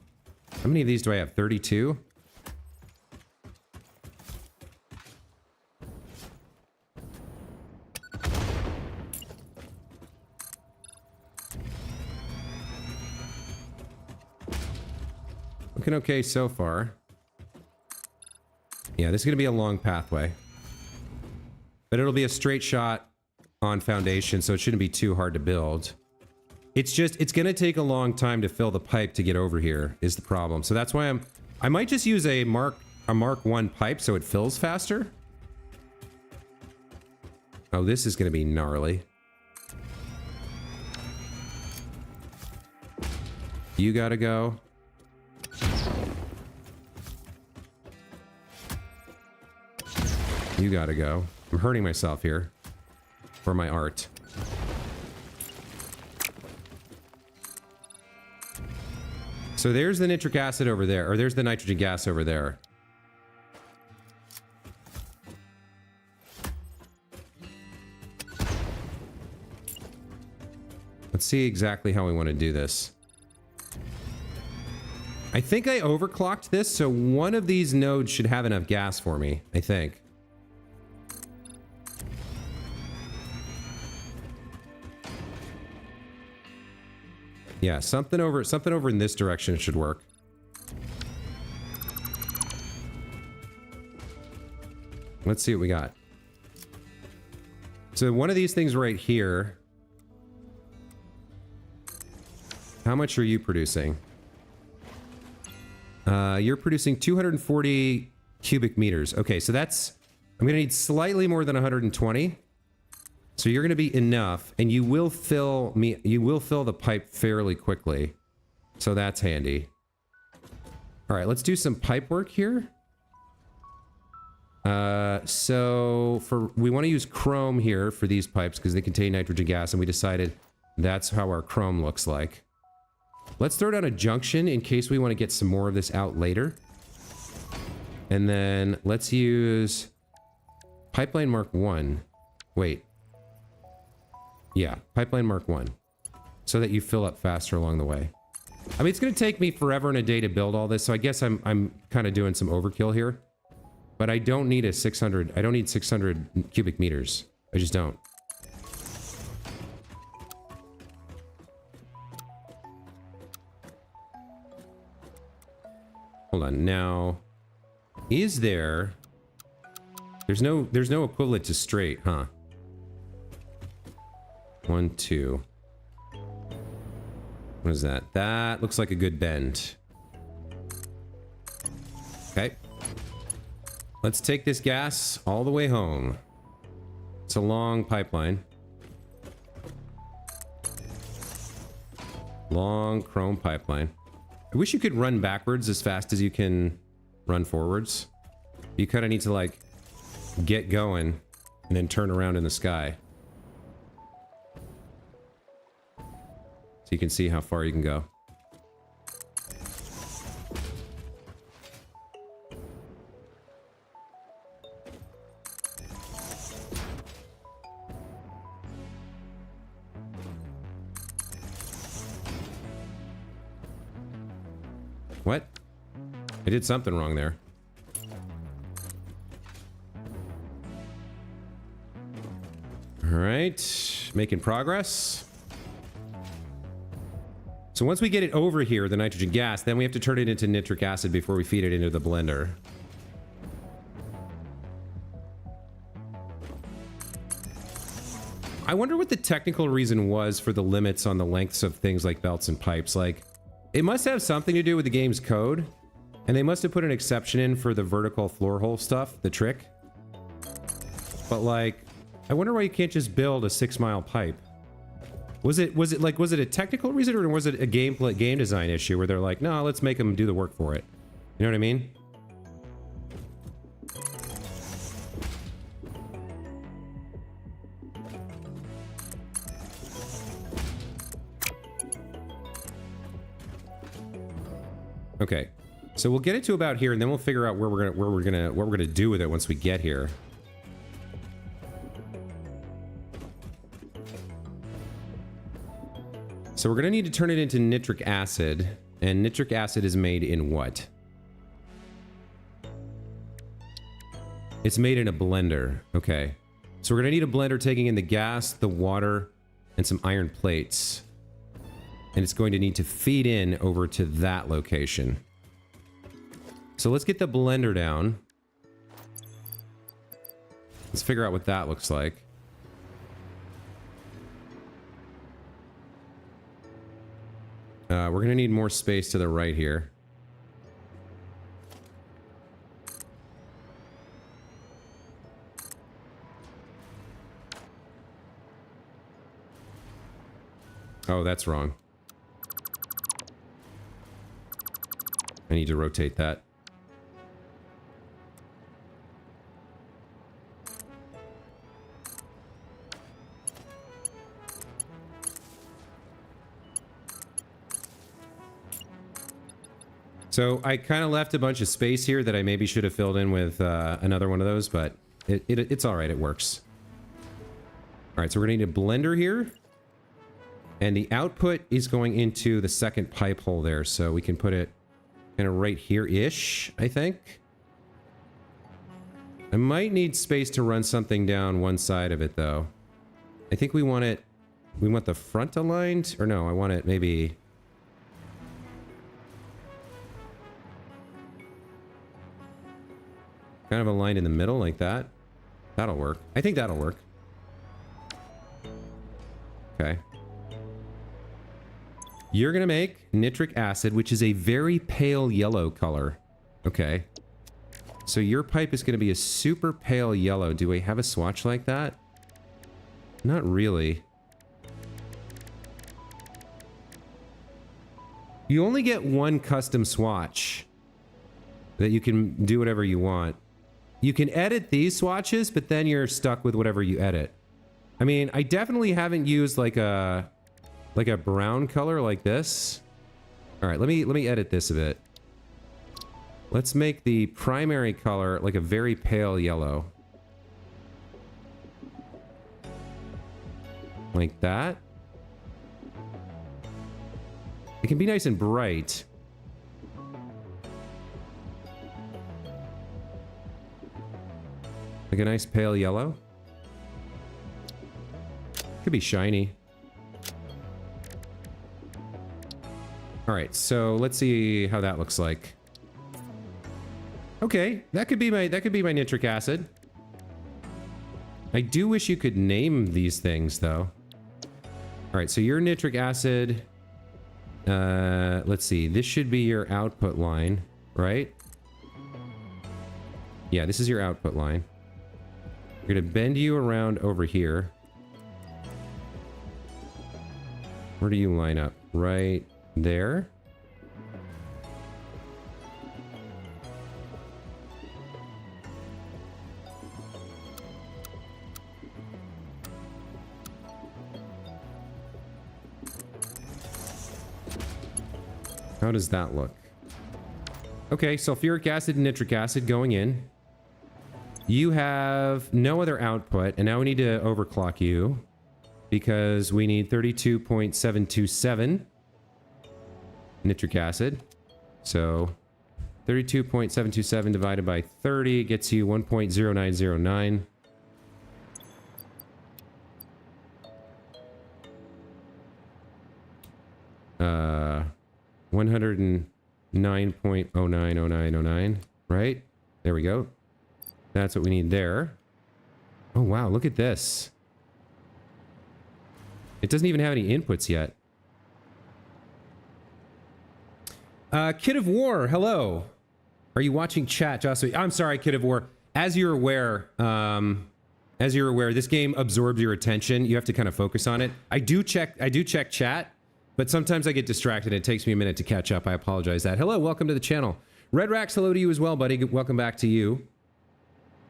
How many of these do I have? 32? Looking okay so far. Yeah, this is going to be a long pathway. But it'll be a straight shot on foundation, so it shouldn't be too hard to build. It's just, it's going to take a long time to fill the pipe to get over here, is the problem. So that's why I might just use a Mark 1 pipe so it fills faster. Oh, this is going to be gnarly. You gotta go. You gotta go. I'm hurting myself here for my art. So there's the nitric acid over there, or there's the nitrogen gas over there. Let's see exactly how we want to do this. I think I overclocked this, so one of these nodes should have enough gas for me, I think. Yeah, something over in this direction should work. Let's see what we got. So one of these things right here. How much are you producing? You're producing 240 cubic meters. Okay, so that's... I'm going to need slightly more than 120. So you're going to be enough, and you will fill the pipe fairly quickly. So that's handy. All right, let's do some pipe work here. So we want to use chrome here for these pipes because they contain nitrogen gas, and we decided that's how our chrome looks like. Let's throw down a junction in case we want to get some more of this out later. And then let's use pipeline mark 1. Wait. Yeah, pipeline mark 1. So that you fill up faster along the way. I mean, it's going to take me forever and a day to build all this, so I guess I'm kind of doing some overkill here. But I don't need a 600... I don't need 600 cubic meters. I just don't. Hold on. Now, is there... There's no equivalent to straight, huh? 1, 2. What is that? That looks like a good bend. Okay. Let's take this gas all the way home. It's a long pipeline. Long chrome pipeline. I wish you could run backwards as fast as you can run forwards. You kind of need to, like, get going and then turn around in the sky. So you can see how far you can go. What? I did something wrong there. All right, making progress. So once we get it over here, the nitrogen gas, then we have to turn it into nitric acid before we feed it into the blender. I wonder what the technical reason was for the limits on the lengths of things like belts and pipes. Like, it must have something to do with the game's code, and they must have put an exception in for the vertical floor hole stuff, the trick. But like, I wonder why you can't just build a 6-mile pipe. Was it a technical reason, or was it a game design issue where they're like, no, let's make them do the work for it? You know what I mean? Okay, so we'll get it to about here, and then we'll figure out what we're gonna do with it once we get here. So we're gonna need to turn it into nitric acid, and nitric acid is made in what? It's made in a blender. Okay, so we're gonna need a blender taking in the gas, the water, and some iron plates. And it's going to need to feed in over to that location. So let's get the blender down. Let's figure out what that looks like. We're going to need more space to the right here. Oh, that's wrong. I need to rotate that. So I kind of left a bunch of space here that I maybe should have filled in with another one of those, but it's all right. It works. All right, so we're going to need a blender here. And the output is going into the second pipe hole there, so we can put it kind of right here-ish, I think. I might need space to run something down one side of it, though. I think we want it... We want the front aligned? Or no, I want it maybe... kind of aligned in the middle like that. That'll work. I think that'll work. Okay. You're going to make nitric acid, which is a very pale yellow color. Okay. So your pipe is going to be a super pale yellow. Do we have a swatch like that? Not really. You only get one custom swatch that you can do whatever you want. You can edit these swatches, but then you're stuck with whatever you edit. I mean, I definitely haven't used like a brown color like this. All right, let me edit this a bit. Let's make the primary color like a very pale yellow. Like that. It can be nice and bright. Like a nice pale yellow. Could be shiny. All right, so let's see how that looks like. Okay, that could be my nitric acid. I do wish you could name these things though. All right, so your nitric acid, let's see, this should be your output line, right? Yeah, this is your output line. We're gonna bend you around over here. Where do you line up? Right there? How does that look? Okay, sulfuric acid and nitric acid going in. You have no other output, and now we need to overclock you because we need 32.727 nitric acid. So 32.727 divided by 30 gets you 1.0909. Uh, 109.090909, right? There we go. That's what we need there. Oh, wow, look at this. It doesn't even have any inputs yet. Kid of War, hello. Are you watching chat, Joshua? I'm sorry, Kid of War. As you're aware, this game absorbs your attention. You have to kind of focus on it. I do check chat, but sometimes I get distracted. It takes me a minute to catch up. I apologize that. Hello, welcome to the channel. Red Rax, hello to you as well, buddy. Welcome back to you.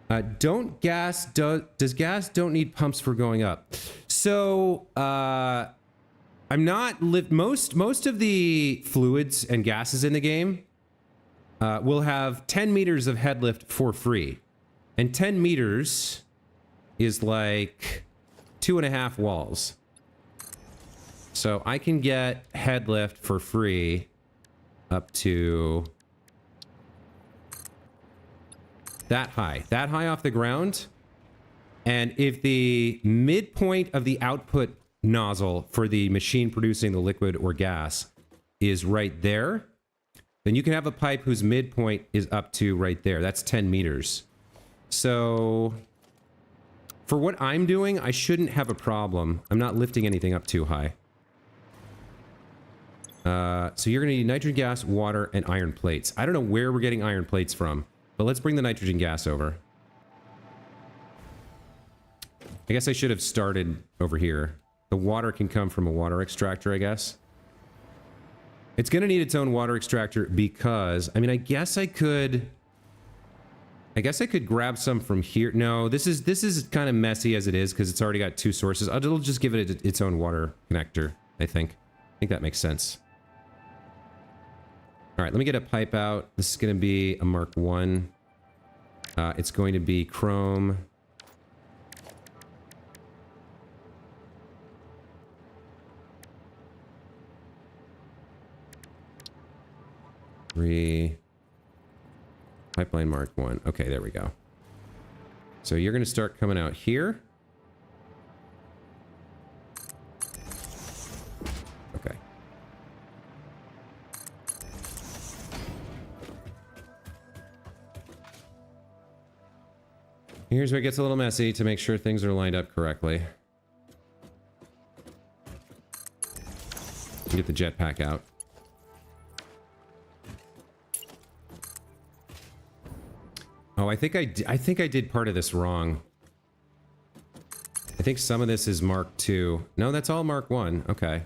Does gas don't need pumps for going up? So, I'm not most of the fluids and gases in the game will have 10 meters of head lift for free. And 10 meters is like 2.5 walls. So I can get head lift for free up to that high off the ground. And if the midpoint of the output nozzle for the machine producing the liquid or gas is right there, then you can have a pipe whose midpoint is up to right there. That's 10 meters. So for what I'm doing, I shouldn't have a problem. I'm not lifting anything up too high. So you're going to need nitrogen gas, water, and iron plates. I don't know where we're getting iron plates from, but let's bring the nitrogen gas over. I guess I should have started over here. The water can come from a water extractor, I guess. It's going to need its own water extractor because, I mean, I guess I could grab some from here. No, this is kind of messy as it is because it's already got two sources. I'll just give it its own water connector, I think. I think that makes sense. All right, let me get a pipe out. This is going to be a Mark 1. It's going to be chrome. Pipeline Mark 1. Okay, there we go. So you're going to start coming out here. Okay. Here's where it gets a little messy to make sure things are lined up correctly. Get the jetpack out. Oh, I think I did part of this wrong. I think some of this is Mark 2. No, that's all Mark 1. Okay.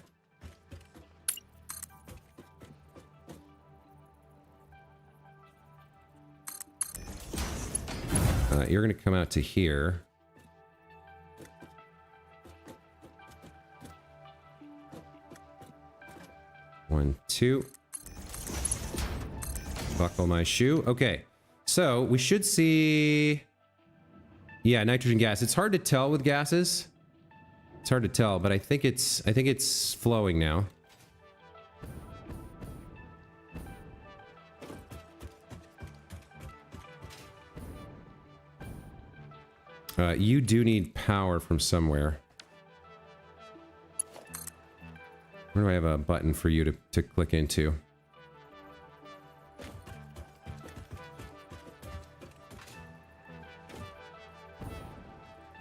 You're going to come out to here. One, two. Buckle my shoe. Okay. So we should see... Yeah, nitrogen gas. It's hard to tell with gases. It's hard to tell, but I think it's flowing now. You do need power from somewhere. Where do I have a button for you to click into?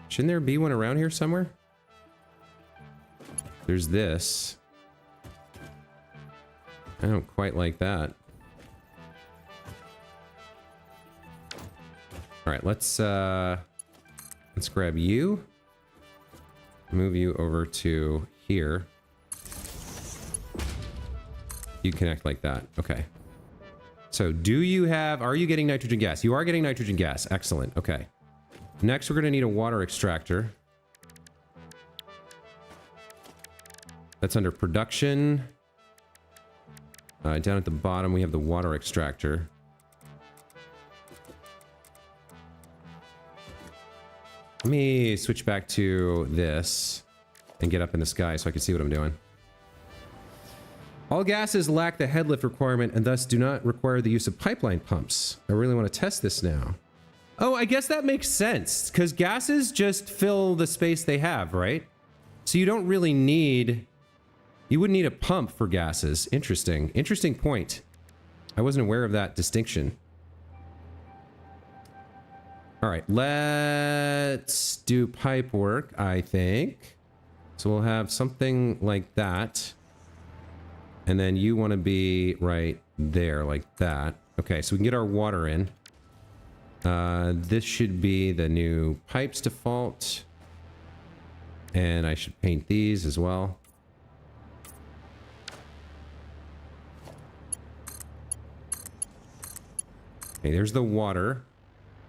Shouldn't there be one around here somewhere? There's this. I don't quite like that. All right, let's grab you. Move you over to here. You connect like that. Okay. So are you getting nitrogen gas? You are getting nitrogen gas. Excellent. Okay. Next, we're going to need a water extractor. That's under production. Down at the bottom, we have the water extractor. Let me switch back to this and get up in the sky so I can see what I'm doing. All gases lack the head lift requirement and thus do not require the use of pipeline pumps. I really want to test this now. Oh, I guess that makes sense, because gases just fill the space they have, right? So you don't really need... You wouldn't need a pump for gases. Interesting. Interesting point. I wasn't aware of that distinction. All right, let's do pipe work, I think. So we'll have something like that. And then you want to be right there, like that. Okay, so we can get our water in. This should be the new pipes default. And I should paint these as well. Okay, there's the water.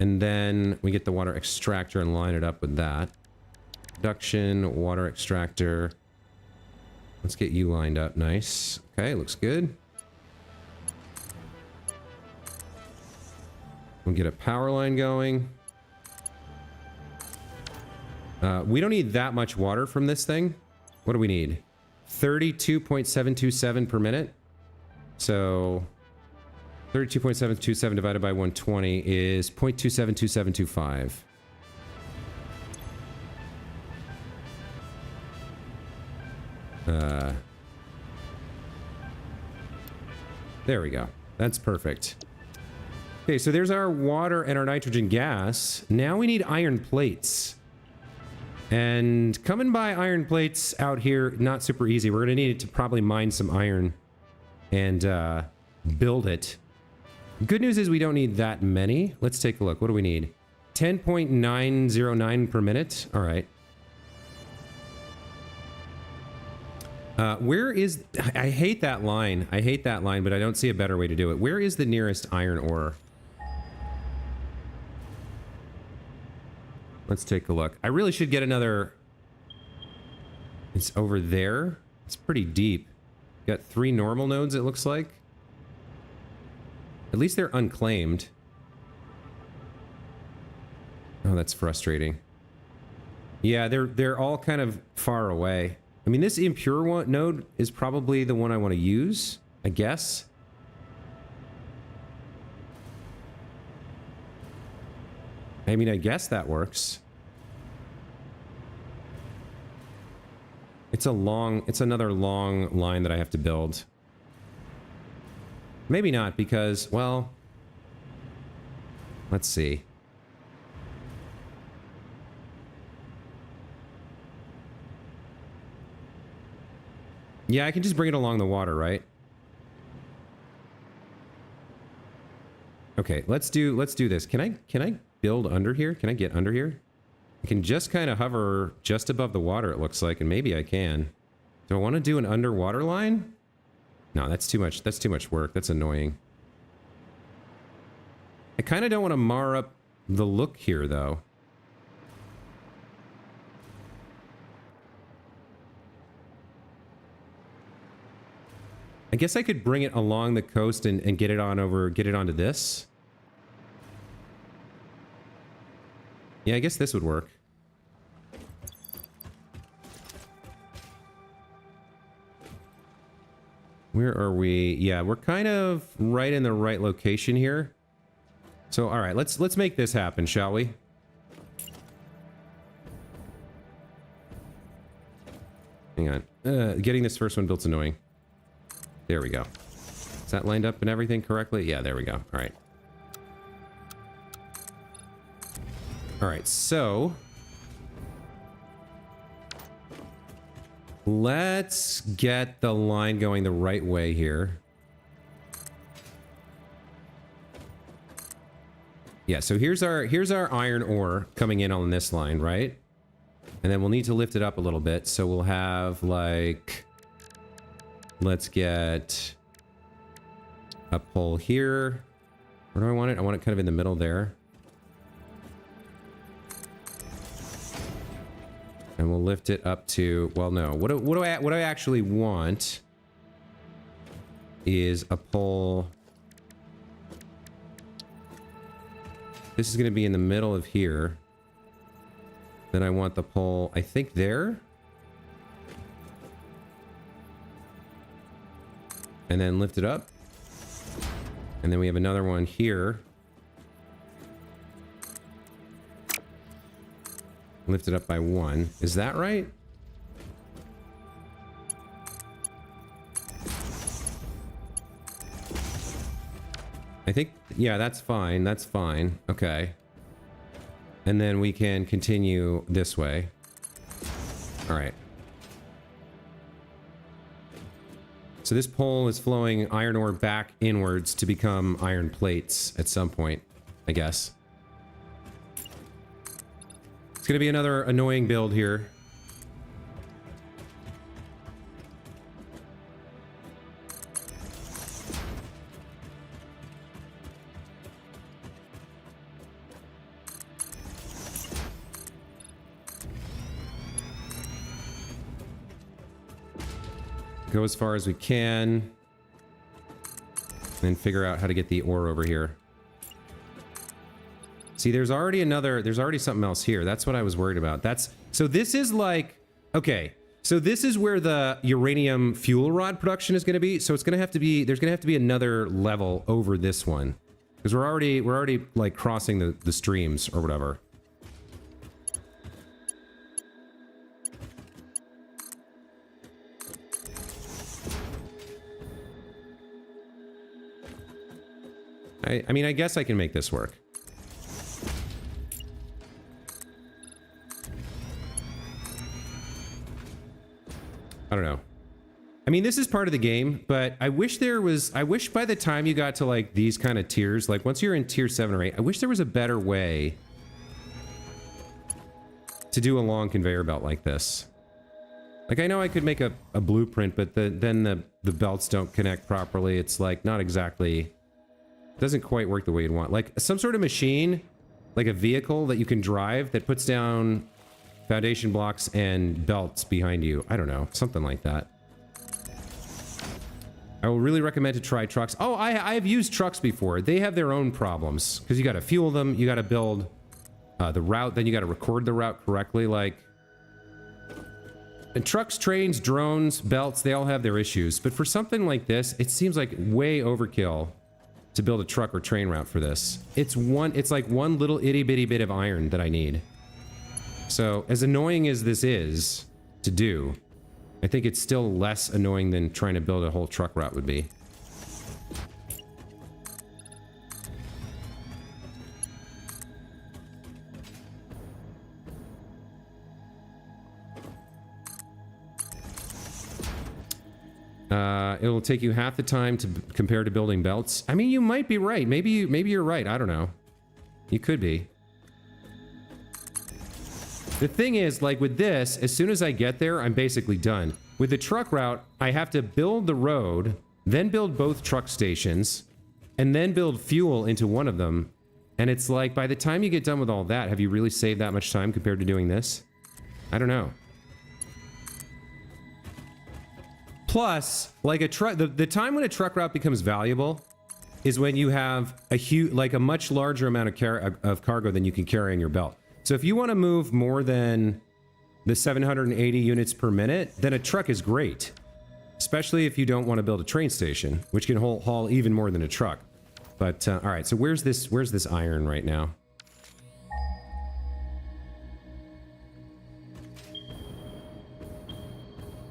And then we get the water extractor and line it up with that. Production, water extractor. Let's get you lined up nice. Okay, looks good. We'll get a power line going. We don't need that much water from this thing. What do we need? 32.727 per minute. So 32.727 divided by 120 is 0.272725. There we go. That's perfect. Okay, so there's our water and our nitrogen gas. Now we need iron plates. And coming by iron plates out here, not super easy. We're going to need to probably mine some iron and build it. Good news is we don't need that many. Let's take a look. What do we need? 10.909 per minute. All right. Where is... I hate that line. I hate that line, but I don't see a better way to do it. Where is the nearest iron ore? Let's take a look. I really should get another... It's over there. It's pretty deep. Got 3 normal nodes, it looks like. At least they're unclaimed. Oh, that's frustrating. Yeah, they're all kind of far away. I mean, this impure one node is probably the one I want to use, I guess. I mean, I guess that works. It's another long line that I have to build. Maybe not, because, well, let's see. Yeah, I can just bring it along the water, right? Okay, let's do this. Can I build under here? Can I get under here? I can just kind of hover just above the water, it looks like, and maybe I can. Do I want to do an underwater line? No, that's too much. That's too much work. That's annoying. I kind of don't want to mar up the look here, though. I guess I could bring it along the coast and get it on over, get it onto this. Yeah, I guess this would work. Where are we? Yeah, we're kind of right in the right location here. So, all right, let's make this happen, shall we? Hang on. Getting this first one built's annoying. There we go. Is that lined up and everything correctly? Yeah, there we go. All right. All right, so let's get the line going the right way here. Yeah, so here's our iron ore coming in on this line, right? And then we'll need to lift it up a little bit. So we'll have like, let's get a pole here. Where do I want it? I want it kind of in the middle there. And we'll lift it up to, well, no. What I actually want is a pole. This is going to be in the middle of here. Then I want the pole, I think there. And then lift it up. And then we have another one here. Lift it up by 1. Is that right? I think, yeah, that's fine. That's fine. Okay. And then we can continue this way. All right. So this pole is flowing iron ore back inwards to become iron plates at some point, I guess. It's going to be another annoying build here. Go as far as we can. And figure out how to get the ore over here. See, there's already something else here. That's what I was worried about. So this is like, okay. So this is where the uranium fuel rod production is going to be. So it's going to have to be, there's going to have to be another level over this one. Because we're already like crossing the streams or whatever. I mean, I guess I can make this work. I don't know. I mean, this is part of the game, but I wish by the time you got to like these kind of tiers, like once you're in tier 7 or 8, I wish there was a better way to do a long conveyor belt like this. Like, I know I could make a blueprint, but then the belts don't connect properly. It's like not exactly, doesn't quite work the way you'd want. Like some sort of machine, like a vehicle that you can drive that puts down foundation blocks and belts behind you. I don't know, something like that. I will really recommend to try trucks. Oh, I have used trucks before. They have their own problems because you got to fuel them, you got to build the route, then you got to record the route correctly. Like, and trucks, trains, drones, belts, they all have their issues. But for something like this, it seems like way overkill to build a truck or train route for this. It's like one little itty bitty bit of iron that I need. So as annoying as this is to do, I think it's still less annoying than trying to build a whole truck route would be. It'll take you half the time to compare to building belts. I mean, you might be right. Maybe you're right. I don't know. You could be. The thing is, like with this, as soon as I get there, I'm basically done. With the truck route, I have to build the road, then build both truck stations, and then build fuel into one of them. And it's like, by the time you get done with all that, have you really saved that much time compared to doing this? I don't know. Plus, like a truck, the time when a truck route becomes valuable is when you have a huge, like a much larger amount of cargo than you can carry on your belt. So if you want to move more than the 780 units per minute, then a truck is great. Especially if you don't want to build a train station, which can haul even more than a truck. But, all right, so where's this iron right now?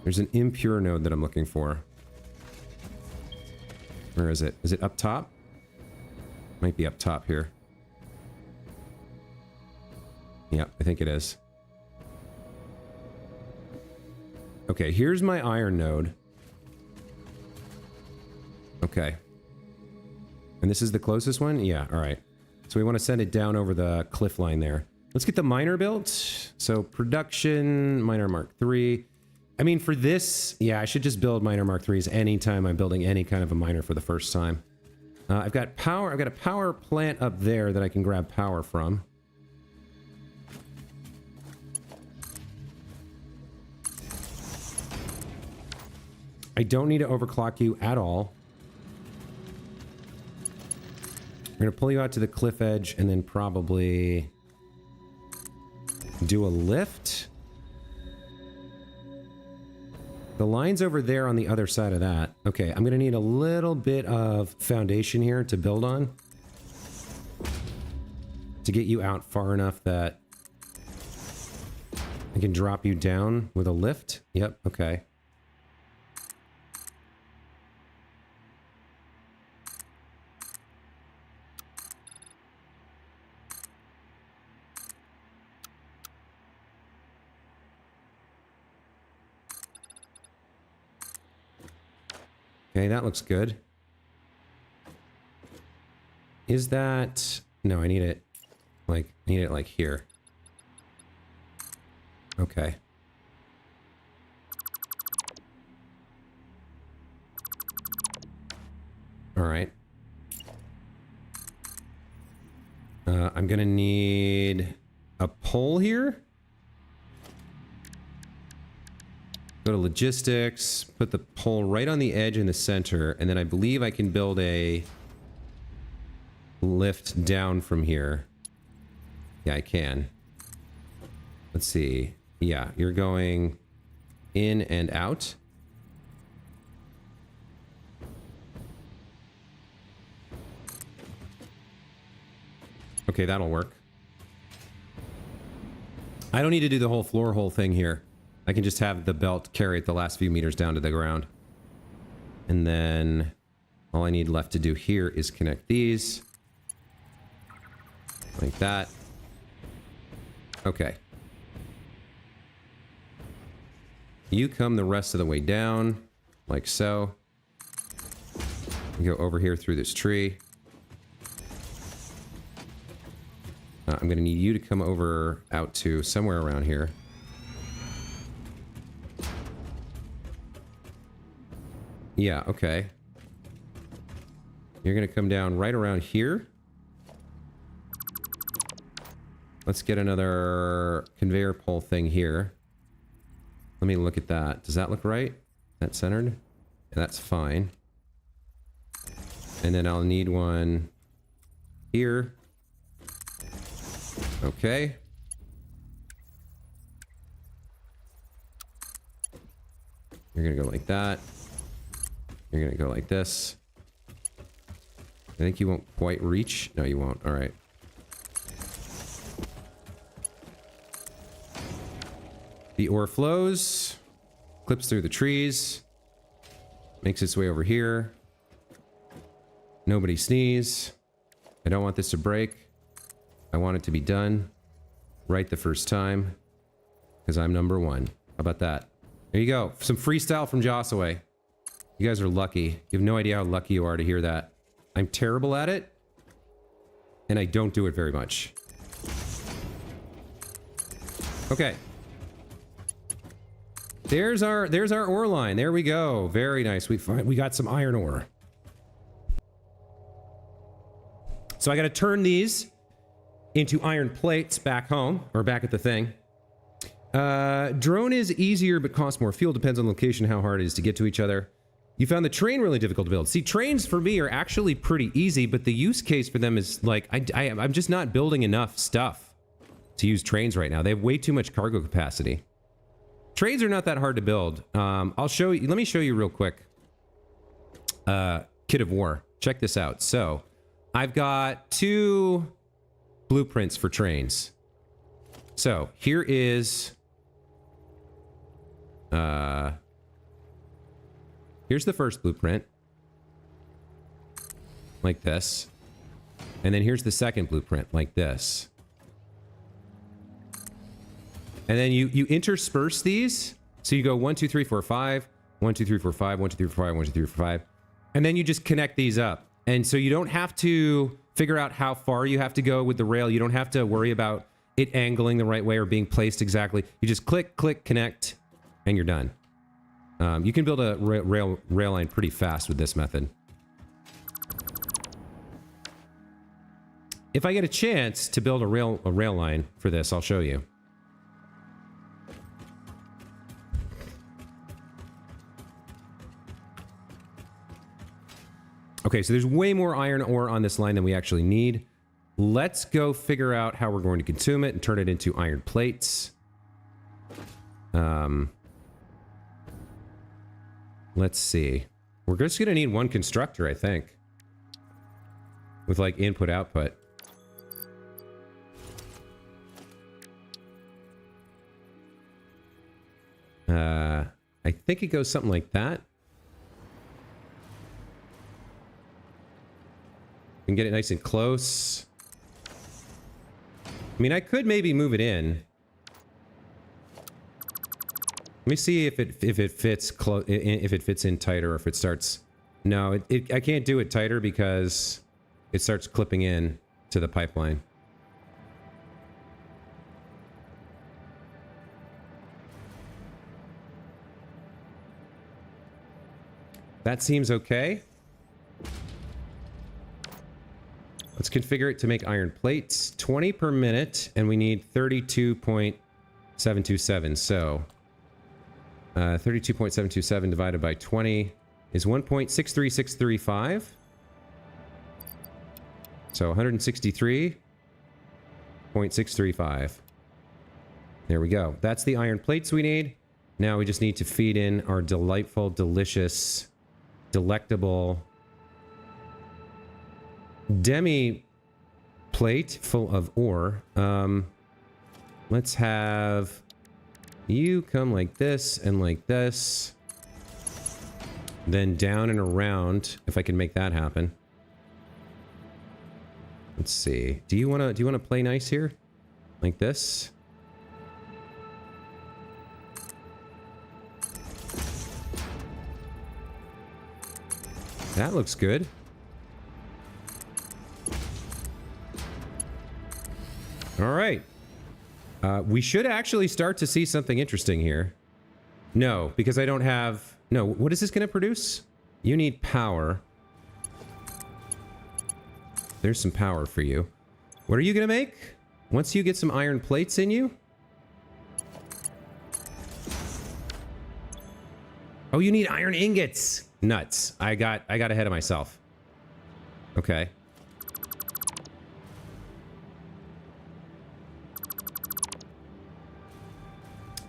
There's an impure node that I'm looking for. Where is it? Is it up top? Might be up top here. Yeah, I think it is. Okay, here's my iron node. Okay. And this is the closest one? Yeah, all right. So we want to send it down over the cliff line there. Let's get the miner built. So production, miner Mark III. I mean, for this, yeah, I should just build miner Mark IIIs anytime I'm building any kind of a miner for the first time. I've got power. I've got a power plant up there that I can grab power from. I don't need to overclock you at all. We're going to pull you out to the cliff edge and then probably do a lift. The line's over there on the other side of that. Okay, I'm going to need a little bit of foundation here to build on. To get you out far enough that I can drop you down with a lift. Yep, okay. Okay, that looks good. Is that... No, I need it like here. Okay. All right. I'm gonna need a pole here. Go to logistics, put the pole right on the edge in the center, and then I believe I can build a lift down from here. Yeah, I can. Let's see. Yeah, you're going in and out. Okay, that'll work. I don't need to do the whole floor hole thing here. I can just have the belt carry it the last few meters down to the ground. And then all I need left to do here is connect these. Like that. Okay. You come the rest of the way down, like so. You go over here through this tree. I'm going to need you to come over out to somewhere around here. Yeah, okay. You're going to come down right around here. Let's get another conveyor pole thing here. Let me look at that. Does that look right? That's centered? Yeah, that's fine. And then I'll need one here. Okay. You're going to go like that. You're going to go like this. I think you won't quite reach. No, you won't. All right. The ore flows, clips through the trees, makes its way over here. Nobody sneeze. I don't want this to break. I want it to be done right the first time because I'm number one. How about that? There you go. Some freestyle from Jossaway. You guys are lucky. You have no idea how lucky you are to hear that. I'm terrible at it, and I don't do it very much. Okay. There's our ore line. There we go. Very nice. We got some iron ore. So I got to turn these into iron plates back home, or back at the thing. Drone is easier but costs more fuel. Depends on location, how hard it is to get to each other. You found the train really difficult to build. See, trains for me are actually pretty easy, but the use case for them is like, I'm just not building enough stuff to use trains right now. They have way too much cargo capacity. Trains are not that hard to build. I'll show you. Let me show you real quick. Kit of War. Check this out. So, I've got 2 blueprints for trains. So, here is... here's the first blueprint. Like this. And then here's the second blueprint, like this. And then you intersperse these. So you go 1, 2, 3, 4, 5, 1, 2, 3, 4, 5, 1, 2, 3, 4, 5, 1, 2, 3, 4, 5. And then you just connect these up. And so you don't have to figure out how far you have to go with the rail. You don't have to worry about it angling the right way or being placed exactly. You just click, click, connect, and you're done. You can build a rail line pretty fast with this method. If I get a chance to build a rail line for this, I'll show you. Okay, so there's way more iron ore on this line than we actually need. Let's go figure out how we're going to consume it and turn it into iron plates. Let's see. We're just going to need 1 constructor, I think. With, like, input-output. I think it goes something like that. We can get it nice and close. I mean, I could maybe move it in. Let me see if it fits if it fits in tighter or if it starts. No, I can't do it tighter because it starts clipping in to the pipeline. That seems okay. Let's configure it to make iron plates. 20 per minute, and we need 32.727. So, 32.727 divided by 20 is 1.63635. So, 163.635. There we go. That's the iron plates we need. Now we just need to feed in our delightful, delicious, delectable demi plate full of ore. Let's have you come like this and like this, then down and around, if I can make that happen. Let's see. Do you want to play nice here? Like this? That looks good. All right. We should actually start to see something interesting here. No, because I don't have... No, what is this going to produce? You need power. There's some power for you. What are you going to make? Once you get some iron plates in you? Oh, you need iron ingots. Nuts. I got ahead of myself. Okay.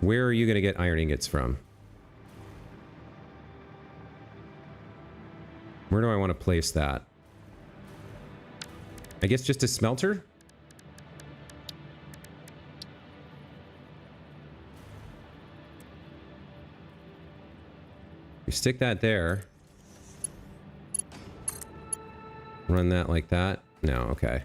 Where are you going to get iron ingots from? Where do I want to place that? I guess just a smelter? We stick that there. Run that like that? No, okay.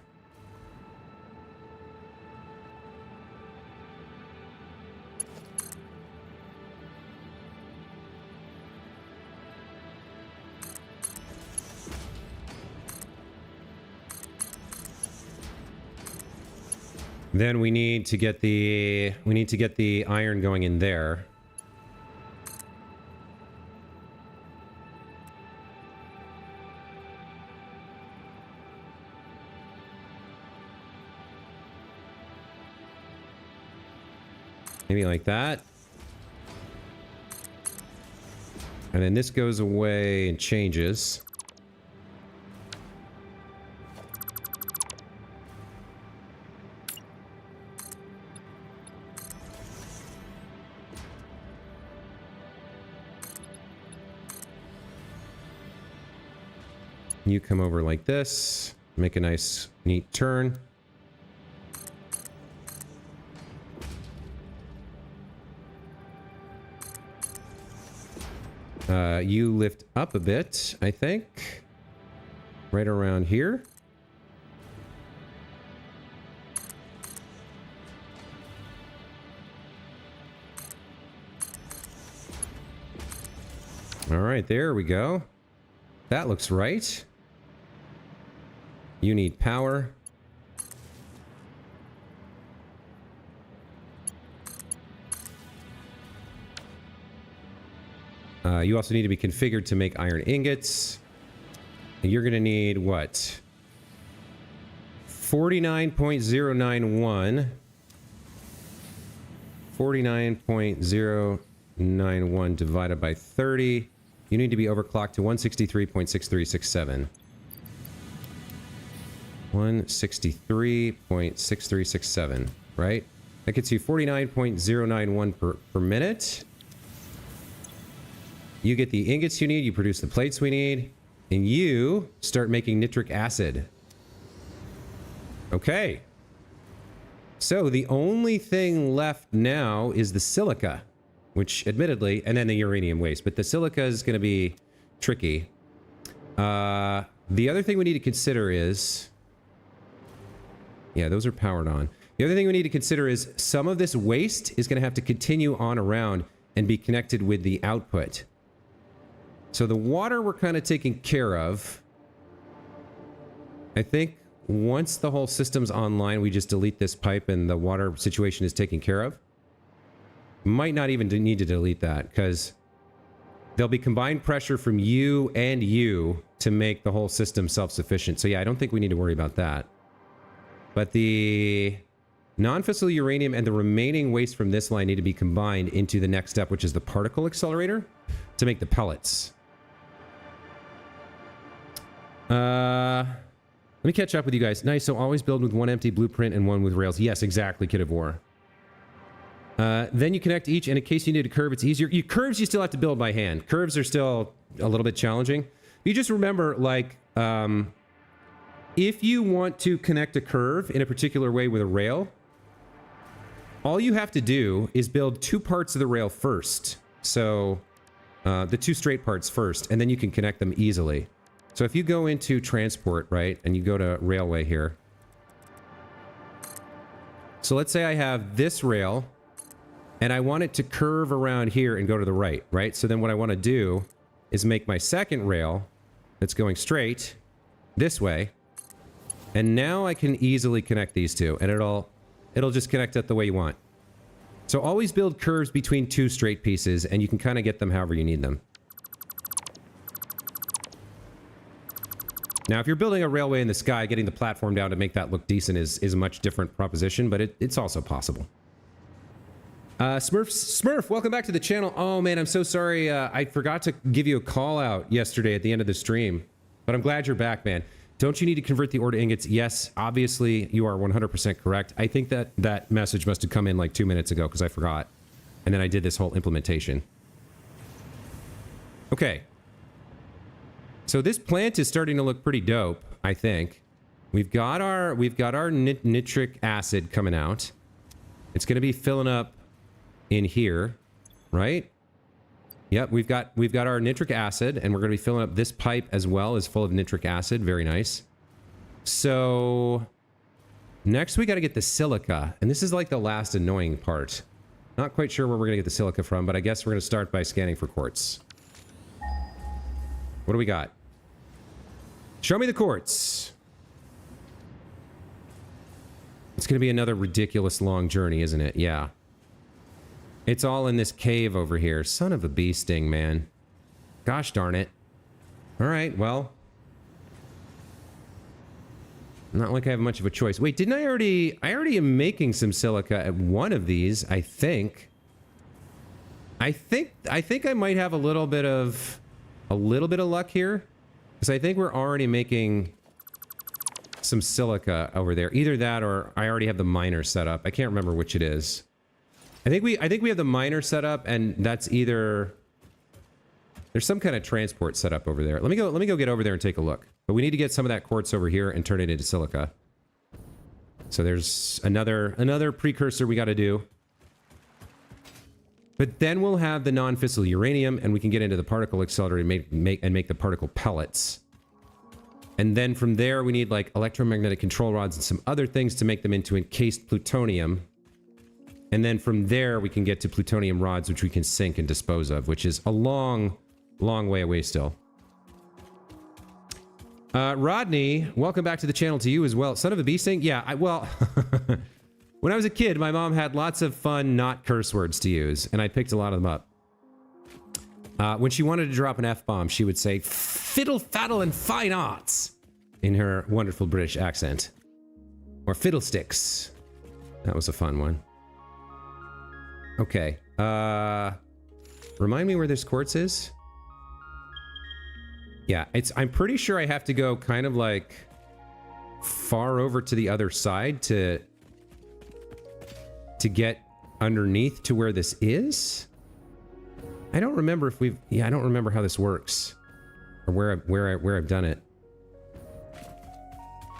Then we need to get the iron going in there. Maybe like that. And then this goes away and changes. You come over like this, make a nice, neat turn. You lift up a bit, I think. Right around here. All right, there we go. That looks right. You need power. You also need to be configured to make iron ingots. And you're going to need what? 49.091. 49.091 divided by 30. You need to be overclocked to 163.6367. 163.6367, right? That gets you 49.091 per minute. You get the ingots you need, you produce the plates we need, and you start making nitric acid. Okay. So the only thing left now is the silica, which admittedly, and then the uranium waste, but the silica is going to be tricky. The other thing we need to consider is... Yeah, those are powered on. The other thing we need to consider is some of this waste is going to have to continue on around and be connected with the output. So the water we're kind of taking care of. I think once the whole system's online, we just delete this pipe and the water situation is taken care of. Might not even need to delete that because there'll be combined pressure from you and you to make the whole system self-sufficient. So yeah, I don't think we need to worry about that. But the non-fissile uranium and the remaining waste from this line need to be combined into the next step, which is the particle accelerator, to make the pellets. Let me catch up with you guys. Nice, so always build with one empty blueprint and one with rails. Yes, exactly, Kid of War. Then you connect each, and in case you need a curve, it's easier. Curves you still have to build by hand. Curves are still a little bit challenging. You just remember, like, if you want to connect a curve in a particular way with a rail, all you have to do is build two parts of the rail first. So, the two straight parts first, and then you can connect them easily. So if you go into transport, right, and you go to railway here. So let's say I have this rail, and I want it to curve around here and go to the right, right? So then what I want to do is make my second rail that's going straight this way. And now I can easily connect these two, and it'll just connect it the way you want. So always build curves between two straight pieces, and you can kind of get them however you need them. Now, if you're building a railway in the sky, getting the platform down to make that look decent is a much different proposition, but it's also possible. Smurf, welcome back to the channel. Oh man, I'm so sorry. I forgot to give you a call out yesterday at the end of the stream, but I'm glad you're back, man. Don't you need to convert the ore to ingots? Yes, obviously you are 100% correct. I think that message must have come in like 2 minutes ago because I forgot. And then I did this whole implementation. Okay. So this plant is starting to look pretty dope, I think. We've got our nitric acid coming out. It's going to be filling up in here, right? Yep, we've got our nitric acid, and we're going to be filling up this pipe as well as full of nitric acid. Very nice. So next we got to get the silica, and this is like the last annoying part. Not quite sure where we're going to get the silica from, but I guess we're going to start by scanning for quartz. What do we got? Show me the quartz. It's going to be another ridiculous long journey, isn't it? Yeah. It's all in this cave over here. Son of a bee sting, man. Gosh darn it. All right, well. Not like I have much of a choice. Wait, didn't I already... I already am making some silica at one of these, I think. I think I might have a little bit of luck here. Because I think we're already making some silica over there. Either that or I already have the miner set up. I can't remember which it is. I think we have the miner set up, and that's either... There's some kind of transport set up over there. Let me go get over there and take a look. But we need to get some of that quartz over here and turn it into silica. So there's another precursor we got to do. But then we'll have the non-fissile uranium, and we can get into the particle accelerator and make the particle pellets. And then from there, we need like electromagnetic control rods and some other things to make them into encased plutonium. And then from there, we can get to plutonium rods, which we can sink and dispose of, which is a long way away still. Rodney, welcome back to the channel to you as well. Son of a bee sting? Yeah, well, when I was a kid, my mom had lots of fun not curse words to use, and I picked a lot of them up. When she wanted to drop an F-bomb, she would say, fiddle, faddle, and fine arts, in her wonderful British accent. Or fiddlesticks. That was a fun one. Okay. Remind me where this quartz is? Yeah, I'm pretty sure I have to go kind of like far over to the other side to get underneath to where this is. I don't remember if we've... Yeah, I don't remember how this works or where I've done it.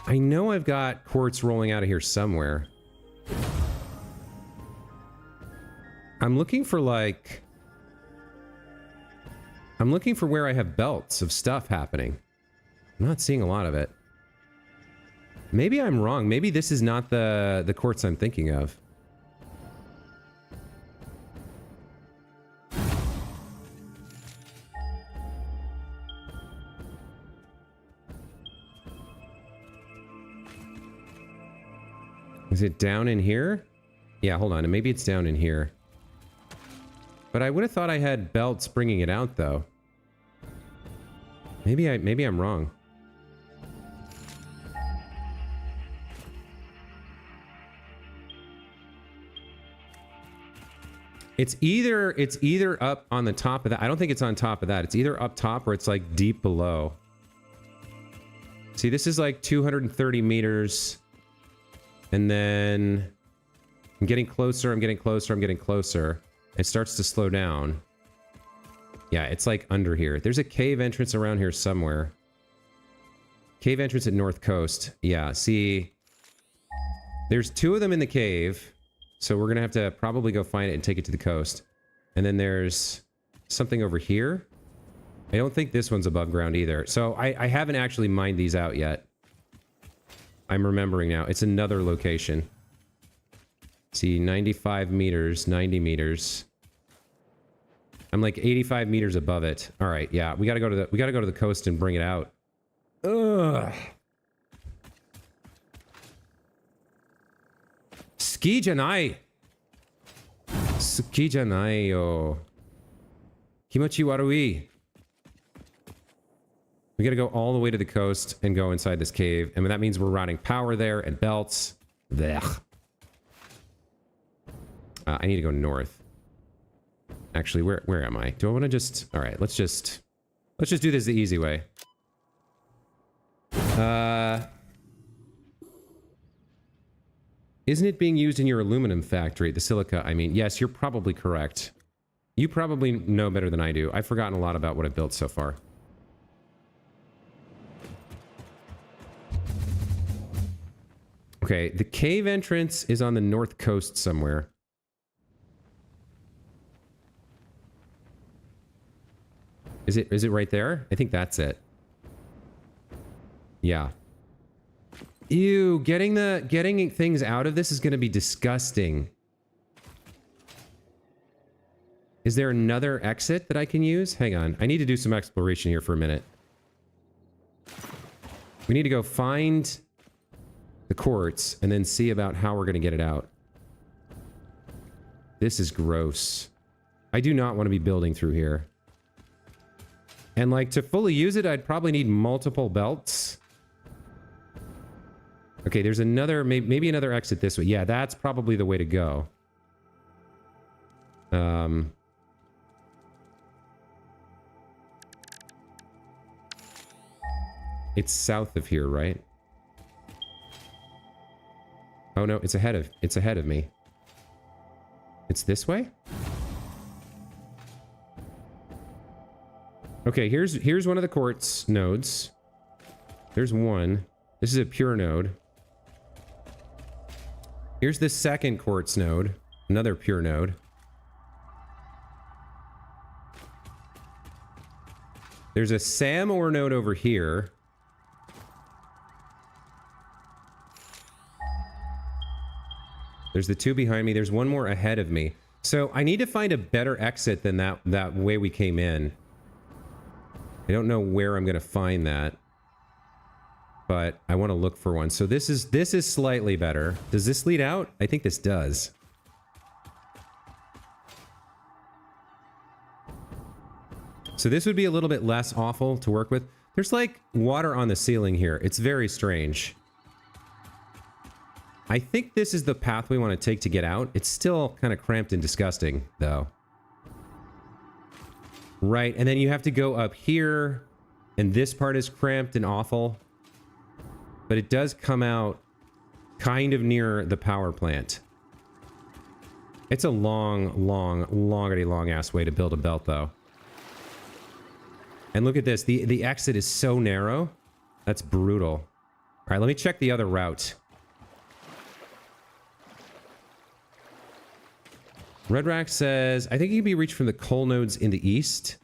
I know I've got quartz rolling out of here somewhere. I'm looking for like... I'm looking for where I have belts of stuff happening. I'm not seeing a lot of it. Maybe I'm wrong. Maybe this is not the quartz I'm thinking of. Is it down in here? Yeah, hold on. Maybe it's down in here. But I would have thought I had belts bringing it out, though. Maybe I'm wrong. It's either up on the top of that. I don't think it's on top of that. It's either up top or it's like deep below. See, this is like 230 meters. And then I'm getting closer, I'm getting closer, I'm getting closer. It starts to slow down. Yeah, it's like under here. There's a cave entrance around here somewhere. Cave entrance at North Coast. Yeah, see... There's two of them in the cave. So we're gonna have to probably go find it and take it to the coast. And then there's something over here. I don't think this one's above ground either. So I haven't actually mined these out yet. I'm remembering now. It's another location. See, 95 meters, 90 meters. I'm like 85 meters above it. All right, yeah, we gotta go to the coast and bring it out. Ugh. Ski janai. Ski janai yo. Kimochi warui. We gotta go all the way to the coast and go inside this cave, and that means we're routing power there and belts. Blech. I need to go north. Actually, where am I? Do I want to just... All right, let's just do this the easy way. Isn't it being used in your aluminum factory, the silica? I mean, yes, you're probably correct. You probably know better than I do. I've forgotten a lot about what I've built so far. Okay, the cave entrance is on the north coast somewhere. Is it right there? I think that's it. Yeah. Ew, getting things out of this is going to be disgusting. Is there another exit that I can use? Hang on. I need to do some exploration here for a minute. We need to go find the quartz and then see about how we're going to get it out. This is gross. I do not want to be building through here. And like to fully use it, I'd probably need multiple belts. Okay, there's another, maybe another exit this way. Yeah, that's probably the way to go. It's south of here, right? Oh no, it's ahead of me. It's this way? Okay, here's one of the quartz nodes. There's one. This is a pure node. Here's the second quartz node. Another pure node. There's a SAM ore node over here. There's the two behind me. There's one more ahead of me. So I need to find a better exit than that way we came in. I don't know where I'm going to find that, but I want to look for one. So this is slightly better. Does this lead out? I think this does. So this would be a little bit less awful to work with. There's like water on the ceiling here. It's very strange. I think this is the path we want to take to get out. It's still kind of cramped and disgusting, though. Right, and then you have to go up here, and this part is cramped and awful. But it does come out kind of near the power plant. It's a long-ass way to build a belt, though. And look at this. The exit is so narrow. That's brutal. All right, let me check the other route. Red Rack says, I think it can be reached from the coal nodes in the east.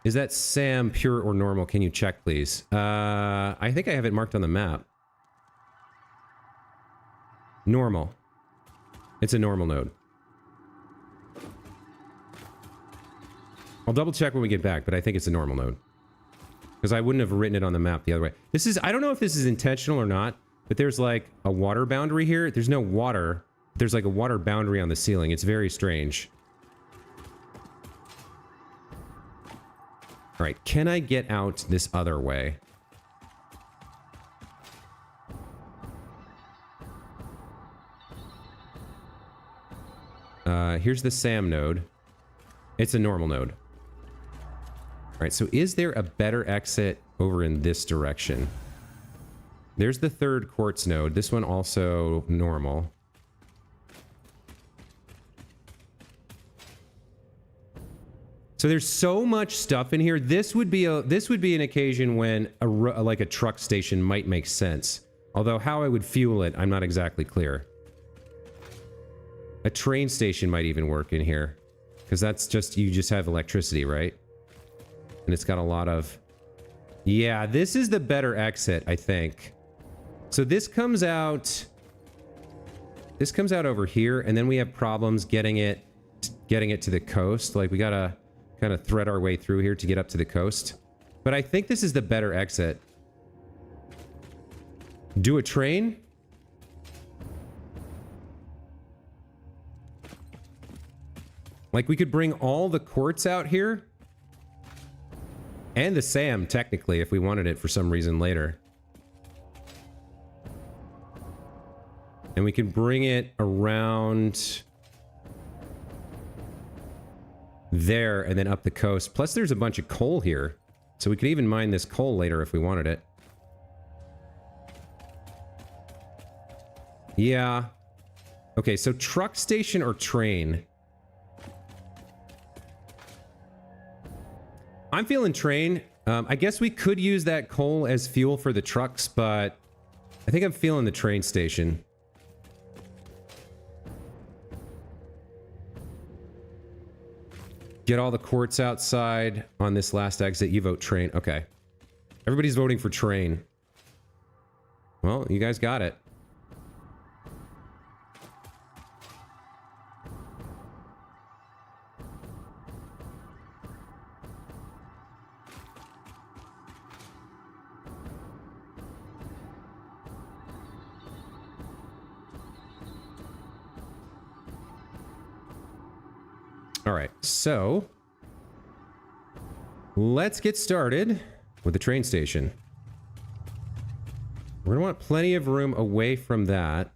Is that SAM pure or normal? Can you check, please? I think I have it marked on the map. Normal. It's a normal node. I'll double check when we get back, but I think it's a normal node. Because I wouldn't have written it on the map the other way. This is, I don't know if this is intentional or not, but there's like a water boundary here. There's no water. There's like a water boundary on the ceiling. It's very strange. All right, can I get out this other way? Here's the SAM node. It's a normal node. All right, so is there a better exit over in this direction? There's the third quartz node. This one also normal. So there's so much stuff in here. This would be an occasion when like a truck station might make sense. Although how I would fuel it, I'm not exactly clear. A train station might even work in here, because that's just, you just have electricity, right? And it's got a lot of, yeah, this is the better exit, I think. So this comes out over here, and then we have problems getting it to the coast. Like we gotta kind of thread our way through here to get up to the coast. But I think this is the better exit. Do a train? Like we could bring all the quartz out here. And the SAM, technically, if we wanted it for some reason later. And we can bring it around there and then up the coast. Plus there's a bunch of coal here. So we could even mine this coal later if we wanted it. Yeah. Okay, so truck station or train? I'm feeling train. I guess we could use that coal as fuel for the trucks, but I think I'm feeling the train station. Get all the quartz outside on this last exit. You vote train. Okay. Everybody's voting for train. Well, you guys got it. All right, so let's get started with the train station. We're gonna want plenty of room away from that.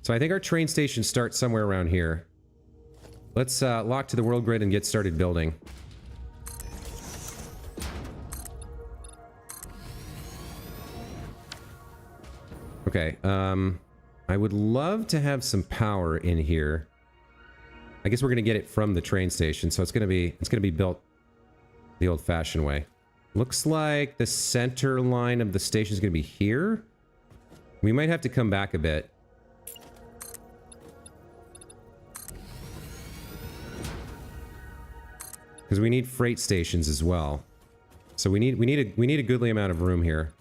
So I think our train station starts somewhere around here. Let's lock to the world grid and get started building. Okay, I would love to have some power in here. I guess we're gonna get it from the train station, so it's gonna be built the old-fashioned way. Looks like the center line of the station is gonna be here. We might have to come back a bit. Because we need freight stations as well. So we need a goodly amount of room here.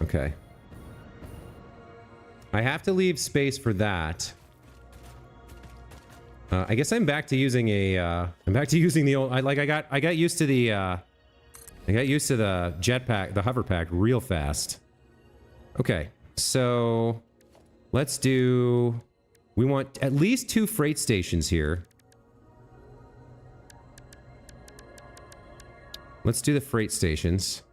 Okay. I have to leave space for that. I guess I'm back to using a, I'm back to using the old, I got used to the, I got used to the jetpack, the hover pack real fast. Okay, so let's do, we want at least 2 freight stations here. Let's do the freight stations.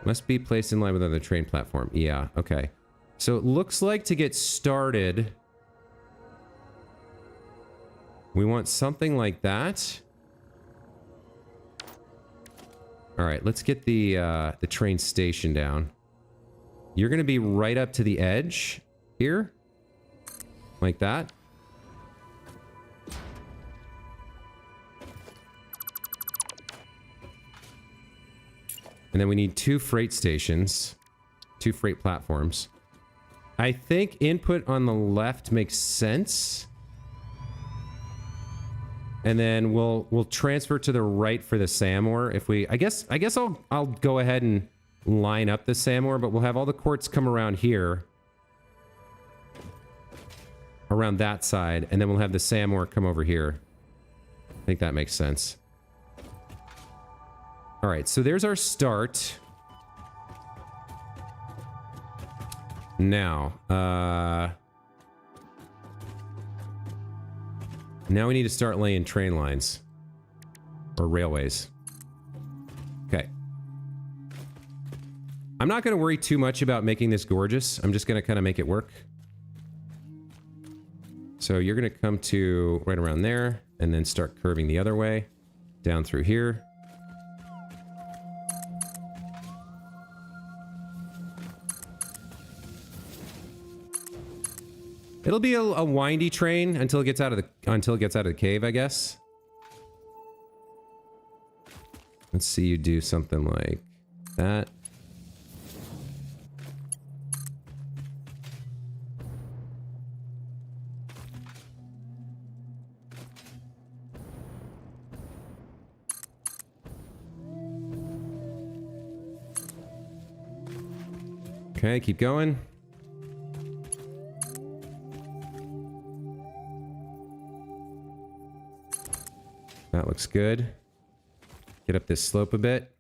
Must be placed in line with another train platform. Yeah, okay. So it looks like to get started, we want something like that. All right, let's get the train station down. You're going to be right up to the edge here, like that. And then we need 2 freight stations, 2 freight platforms. I think input on the left makes sense. And then we'll transfer to the right for the SAM-ore if we, I guess I'll go ahead and line up the SAM-ore, but we'll have all the quartz come around here. Around that side, and then we'll have the SAM-ore come over here. I think that makes sense. All right, so there's our start. Now, now we need to start laying train lines. Or railways. Okay. I'm not going to worry too much about making this gorgeous. I'm just going to kind of make it work. So you're going to come to right around there, and then start curving the other way. Down through here. It'll be a windy train until it gets out of the cave, I guess. Let's see you do something like that. Okay, keep going. That looks good. Get up this slope a bit.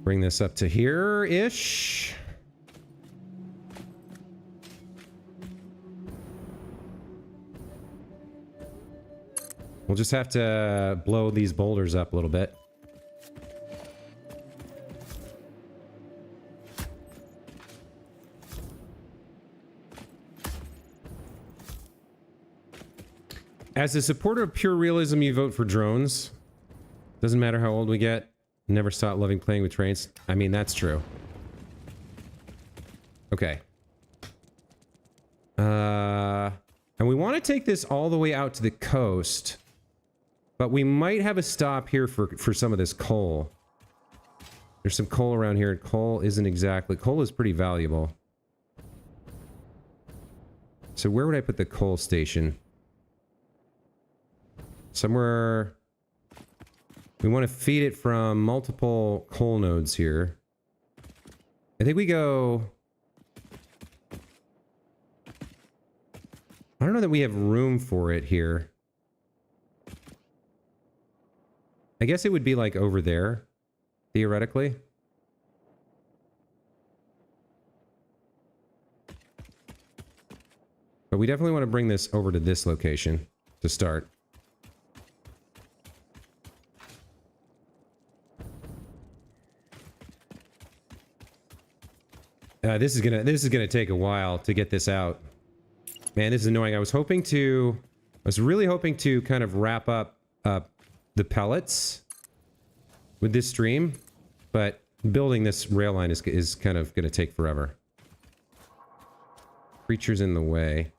Bring this up to here-ish. We'll just have to blow these boulders up a little bit. As a supporter of pure realism, you vote for drones. Doesn't matter how old we get. Never stop loving playing with trains. I mean, that's true. Okay. And we want to take this all the way out to the coast. But we might have a stop here for some of this coal. There's some coal around here. Coal isn't exactly... Coal is pretty valuable. So where would I put the coal station? Somewhere... We want to feed it from multiple coal nodes here. I think we go... I don't know that we have room for it here. I guess it would be like over there, theoretically. But we definitely want to bring this over to this location to start. This is gonna take a while to get this out. Man, this is annoying. I was really hoping to kind of wrap up the pellets with this stream, but building this rail line is kind of gonna take forever. Creatures in the way.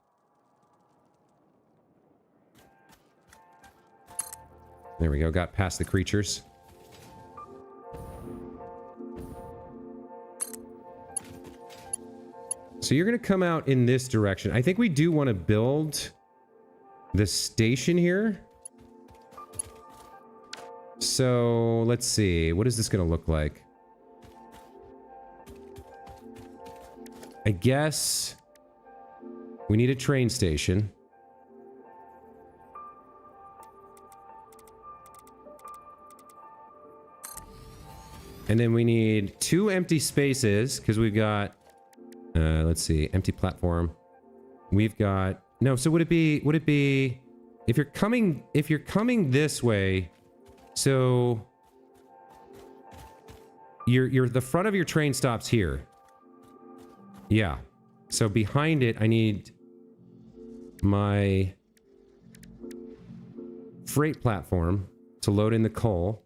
There we go. Got past the creatures. So you're going to come out in this direction. I think we do want to build the station here. So let's see. What is this going to look like? I guess we need a train station. And then we need 2 empty spaces because we've got let's see, empty platform. We've got no. So would it be if you're coming this way? So you're the front of your train stops here. Yeah. So behind it, I need my freight platform to load in the coal.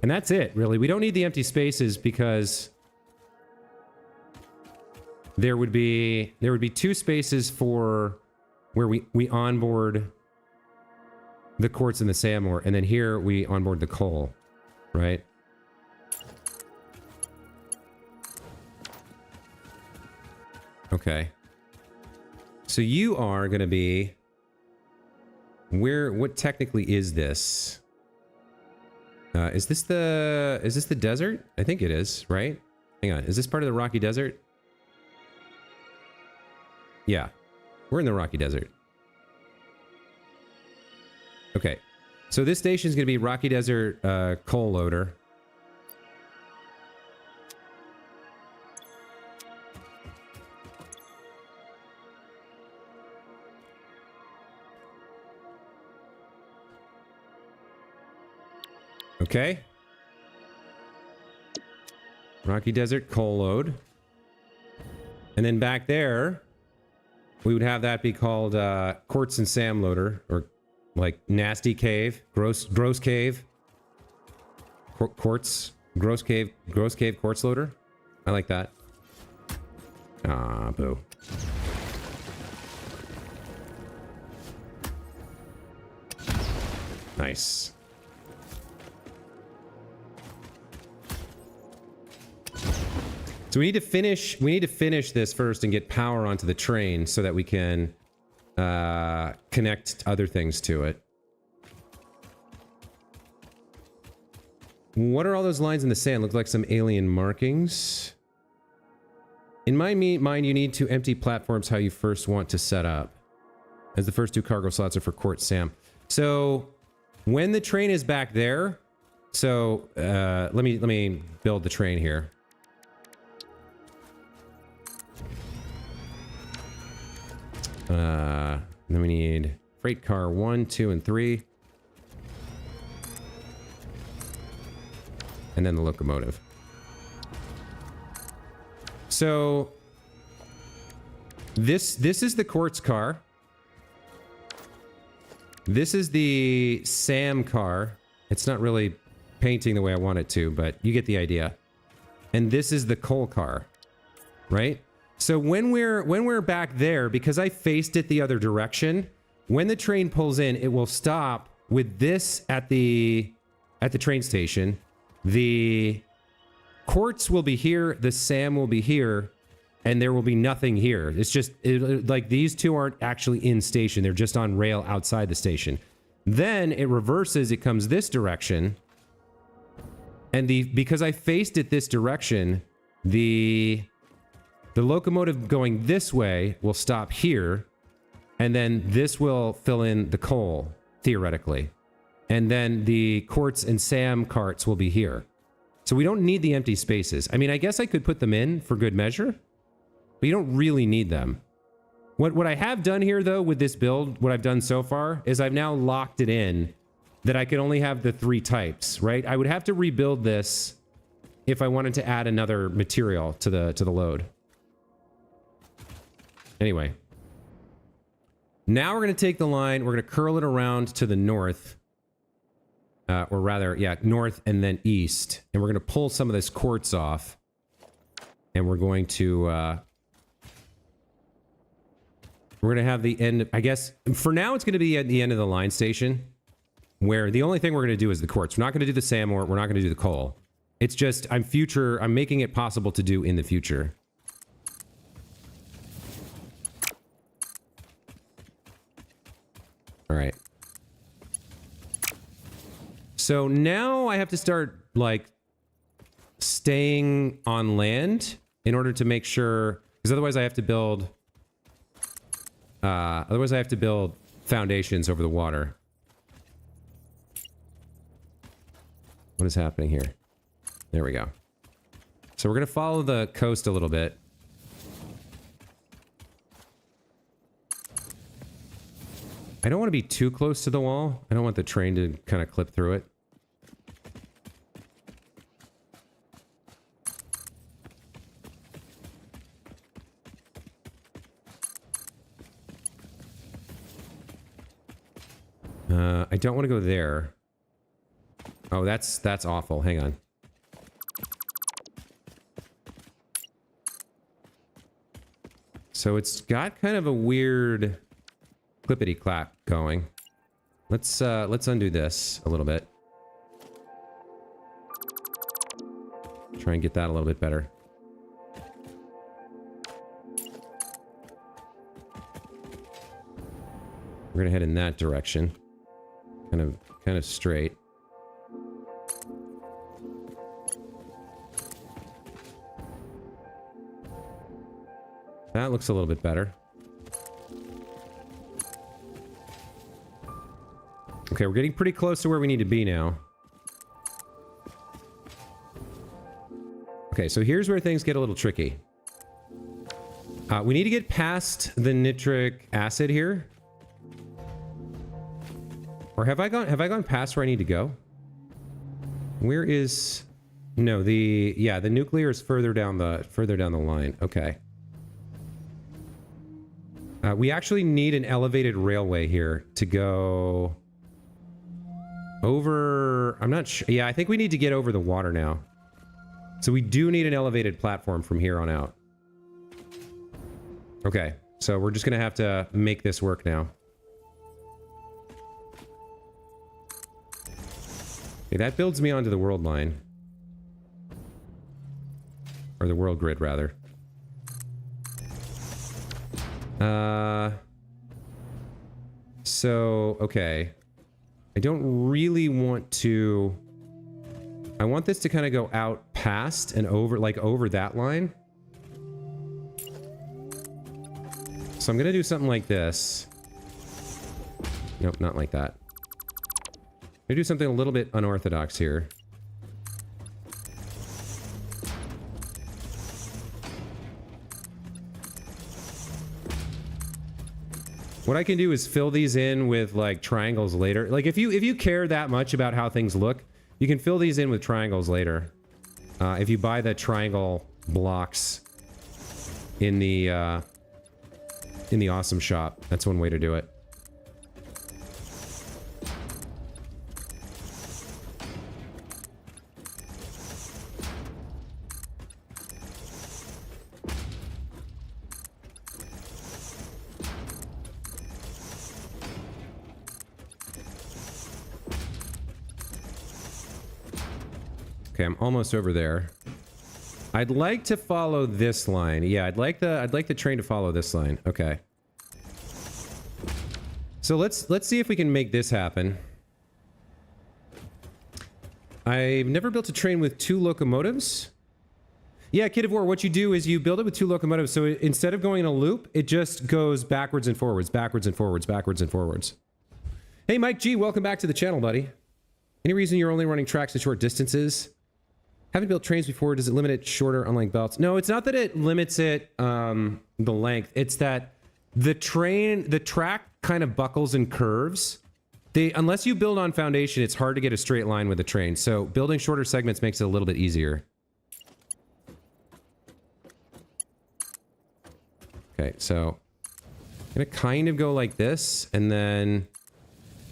And that's it, really. We don't need the empty spaces because there would be 2 spaces for where we onboard the quartz and the sand ore, and then here we onboard the coal, right? Okay. So you are going to be what technically is this? Is this the desert? I think it is, right? Hang on. Is this part of the Rocky Desert? Yeah. We're in the Rocky Desert. Okay. So this station is going to be Rocky Desert coal loader. Okay. Rocky Desert coal load. And then back there, we would have that be called quartz and sand loader, or like nasty cave, gross cave, quartz, gross cave quartz loader. I like that. Ah, boo. Nice. So we need to finish this first and get power onto the train so that we can connect other things to it. What are all those lines in the sand? Look like some alien markings. In my mind, you need 2 empty platforms how you first want to set up, as the first 2 cargo slots are for quartz sand. So when the train is back there, so let me build the train here. Then we need freight car 1, 2, and 3. And then the locomotive. So this is the quartz car. This is the SAM car. It's not really painting the way I want it to, but you get the idea. And this is the coal car, right? So when we're back there, because I faced it the other direction, when the train pulls in, it will stop with this at the train station. The quartz will be here, the SAM will be here, and there will be nothing here. It's just like these 2 aren't actually in station. They're just on rail outside the station. Then it reverses, it comes this direction. And because I faced it this direction, the locomotive going this way will stop here, and then this will fill in the coal, theoretically. And then the quartz and SAM carts will be here. So we don't need the empty spaces. I mean, I guess I could put them in for good measure, but you don't really need them. What I have done here, though, with this build, what I've done so far, is I've now locked it in that I can only have the 3 types, right? I would have to rebuild this if I wanted to add another material to the load. Anyway. Now we're going to take the line, we're going to curl it around to the north. Or rather, yeah, north and then east. And we're going to pull some of this quartz off. And we're going to... we're going to have the end... I guess, for now, it's going to be at the end of the line station. Where the only thing we're going to do is the quartz. We're not going to do the SAM, or we're not going to do the coal. It's just, I'm making it possible to do in the future. All right. So now I have to start, like, staying on land in order to make sure, because otherwise I have to build, foundations over the water. What is happening here? There we go. So we're going to follow the coast a little bit. I don't want to be too close to the wall. I don't want the train to kind of clip through it. I don't want to go there. Oh, that's awful. Hang on. So it's got kind of a weird clippity-clap going. Let's undo this a little bit. Try and get that a little bit better. We're gonna head in that direction. Kind of straight. That looks a little bit better. Okay, we're getting pretty close to where we need to be now. Okay, so here's where things get a little tricky. We need to get past the nitric acid here. Or have I gone past where I need to go? Where is... No, the nuclear is further down the line. Okay. We actually need an elevated railway here to go over... I'm not sure. Yeah, I think we need to get over the water now. So we do need an elevated platform from here on out. Okay, so we're just gonna have to make this work now. Okay, that builds me onto the world line. Or the world grid, rather. So, okay. I don't really want to... I want this to kind of go out past and over, like over that line. So I'm gonna do something like this. Nope, not like that. I'm gonna do something a little bit unorthodox here. What I can do is fill these in with like triangles later. Like if you care that much about how things look, you can fill these in with triangles later. If you buy the triangle blocks in the awesome shop, that's one way to do it. Okay, I'm almost over there. I'd like to follow this line. Yeah, I'd like the train to follow this line. Okay. So let's see if we can make this happen. I've never built a train with 2 locomotives. Yeah, Kid of War, what you do is you build it with 2 locomotives, so instead of going in a loop, it just goes backwards and forwards, backwards and forwards, backwards and forwards. Hey, Mike G, welcome back to the channel, buddy. Any reason you're only running tracks at short distances? Haven't built trains before. Does it limit it shorter, unlike belts? No, it's not that it limits it, the length. It's that the track kind of buckles and curves. Unless you build on foundation, it's hard to get a straight line with a train. So building shorter segments makes it a little bit easier. Okay, so I'm gonna kind of go like this, and then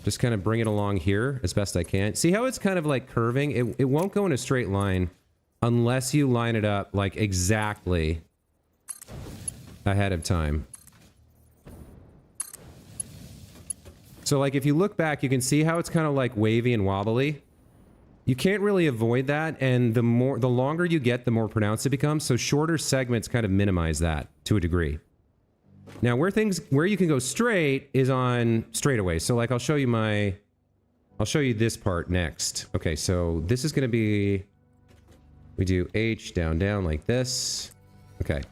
just kind of bring it along here as best I can. See how it's kind of like curving? It won't go in a straight line unless you line it up like exactly ahead of time. So like if you look back, you can see how it's kind of like wavy and wobbly. You can't really avoid that, and the longer you get, the more pronounced it becomes. So shorter segments kind of minimize that to a degree. Now, where you can go straight is on straightaways. So like I'll show you this part next. Okay, so this is going to be, we do H down like this. Okay.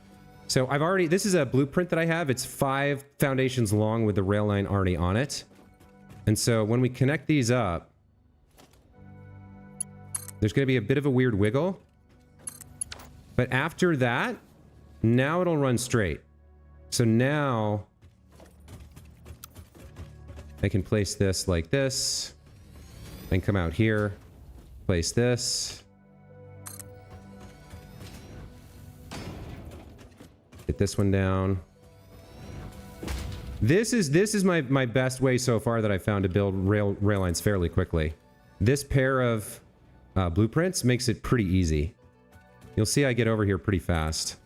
So this is a blueprint that I have. It's 5 foundations long with the rail line already on it. And so when we connect these up, there's going to be a bit of a weird wiggle. But after that, now it'll run straight. So now I can place this like this and come out here, place this. Get this one down. This is my best way so far that I found to build rail lines fairly quickly. This pair of blueprints makes it pretty easy. You'll see I get over here pretty fast.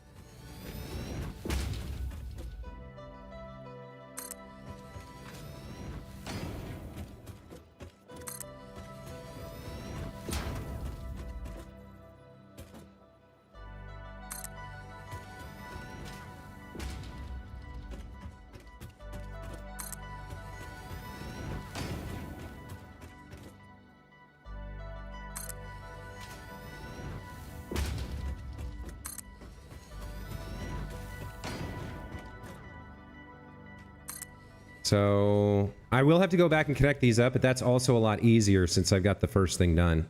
So I will have to go back and connect these up, but that's also a lot easier since I've got the first thing done.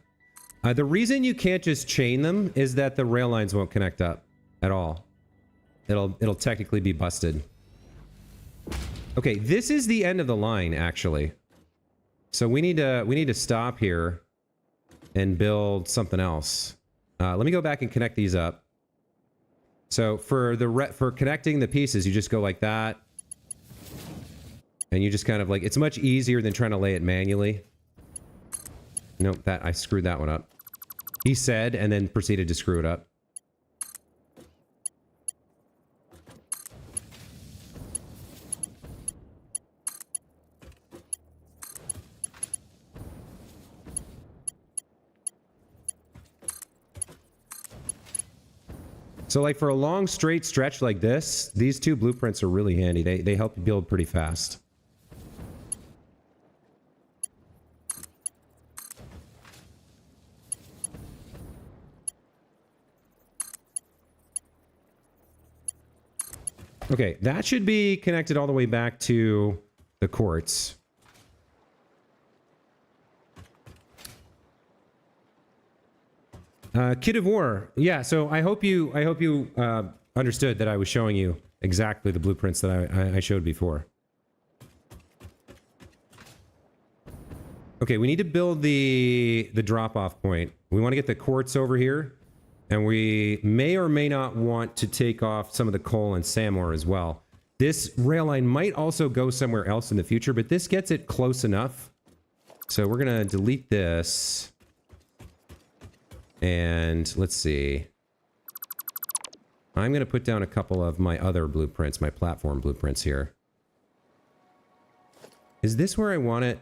The reason you can't just chain them is that the rail lines won't connect up at all. It'll technically be busted. Okay, this is the end of the line actually. So we need to stop here and build something else. Let me go back and connect these up. So for connecting the pieces, you just go like that. And you just kind of like, it's much easier than trying to lay it manually. Nope, I screwed that one up. He said, and then proceeded to screw it up. So like for a long straight stretch like this, these 2 blueprints are really handy. They help you build pretty fast. Okay, that should be connected all the way back to the quartz. Kid of War. Yeah, so I hope you understood that I was showing you exactly the blueprints that I showed before. Okay, we need to build the drop-off point. We want to get the quartz over here, and we may or may not want to take off some of the coal and samore as well. This rail line might also go somewhere else in the future, but this gets it close enough. So we're going to delete this. And let's see. I'm going to put down a couple of my other blueprints, my platform blueprints here. Is this where I want it?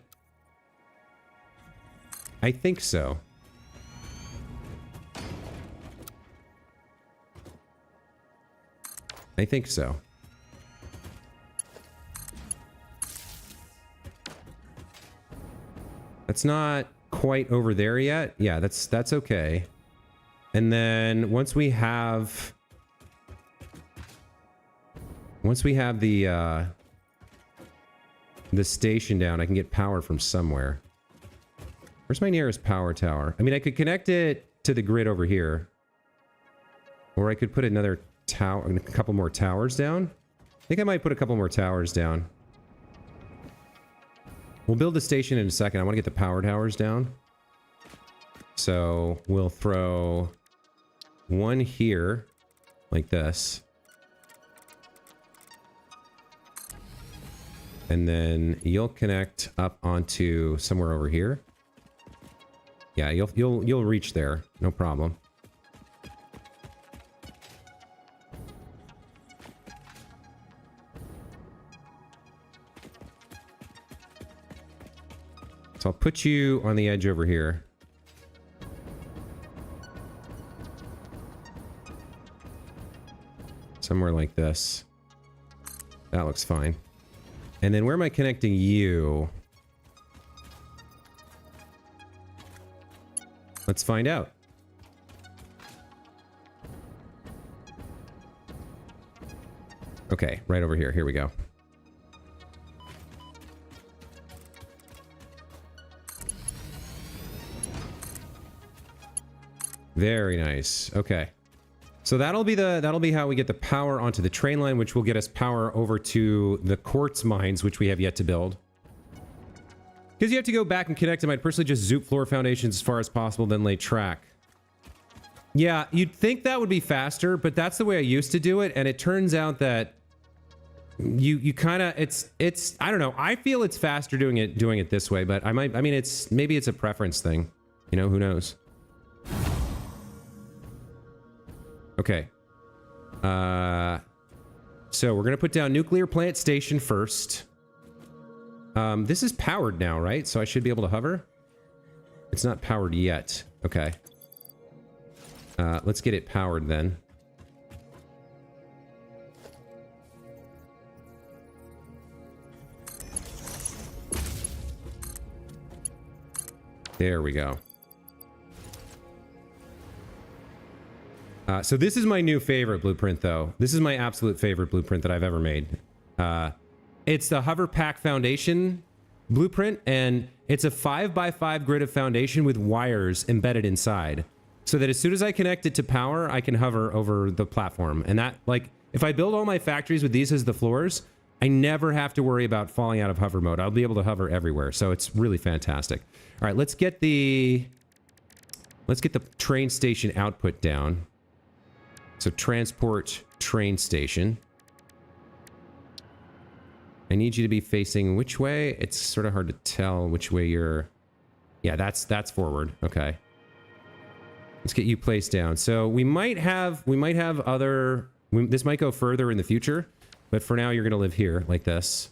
I think so. I think so. That's not quite over there yet. Yeah, that's okay. And then once we have the station down, I can get power from somewhere. Where's my nearest power tower? I mean, I could connect it to the grid over here. Or I could put another tower, a couple more towers down. I think I might put a couple more towers down. We'll build the station in a second. I want to get the power towers down. So we'll throw one here, like this. And then you'll connect up onto somewhere over here. Yeah, you'll reach there, no problem. So I'll put you on the edge over here. Somewhere like this. That looks fine. And then where am I connecting you? Let's find out. Okay, right over here. Here we go. Very nice. Okay. So that'll be how we get the power onto the train line, which will get us power over to the quartz mines, which we have yet to build. Because you have to go back and connect them, I'd personally just zoop floor foundations as far as possible, then lay track. Yeah, you'd think that would be faster, but that's the way I used to do it, and it turns out that you kind of it's I don't know. I feel it's faster doing it this way, but maybe it's a preference thing. You know, who knows? Okay. So we're gonna put down nuclear plant station first. This is powered now, right? So I should be able to hover. It's not powered yet. Okay. Let's get it powered then. There we go. So this is my new favorite blueprint, though. This is my absolute favorite blueprint that I've ever made. It's the Hover Pack Foundation blueprint, and it's a 5x5 grid of foundation with wires embedded inside. So that as soon as I connect it to power, I can hover over the platform. And that, like, if I build all my factories with these as the floors, I never have to worry about falling out of hover mode. I'll be able to hover everywhere. So it's really fantastic. All right, let's get the train station output down. So transport train station. I need you to be facing which way? It's sort of hard to tell which way you're... Yeah, that's forward. Okay. Let's get you placed down. So we might have other... This might go further in the future, but for now you're going to live here like this.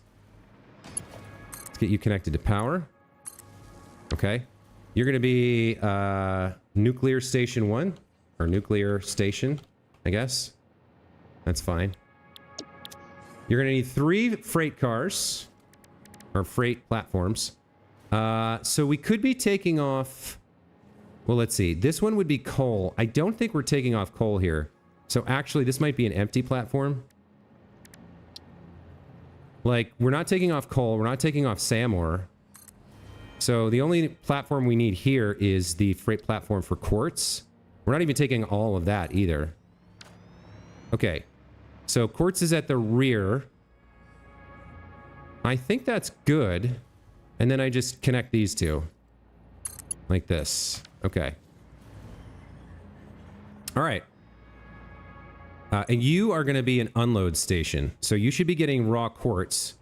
Let's get you connected to power. Okay. You're going to be nuclear station 1 or nuclear station, I guess. That's fine. You're going to need 3 freight cars or freight platforms. So we could be taking off... Well, let's see. This one would be coal. I don't think we're taking off coal here. So actually, this might be an empty platform. Like, we're not taking off coal. We're not taking off SAM ore. So the only platform we need here is the freight platform for quartz. We're not even taking all of that either. Okay. So quartz is at the rear. I think that's good. And then I just connect these two. Like this. Okay. All right. And you are going to be an unload station. So you should be getting raw quartz.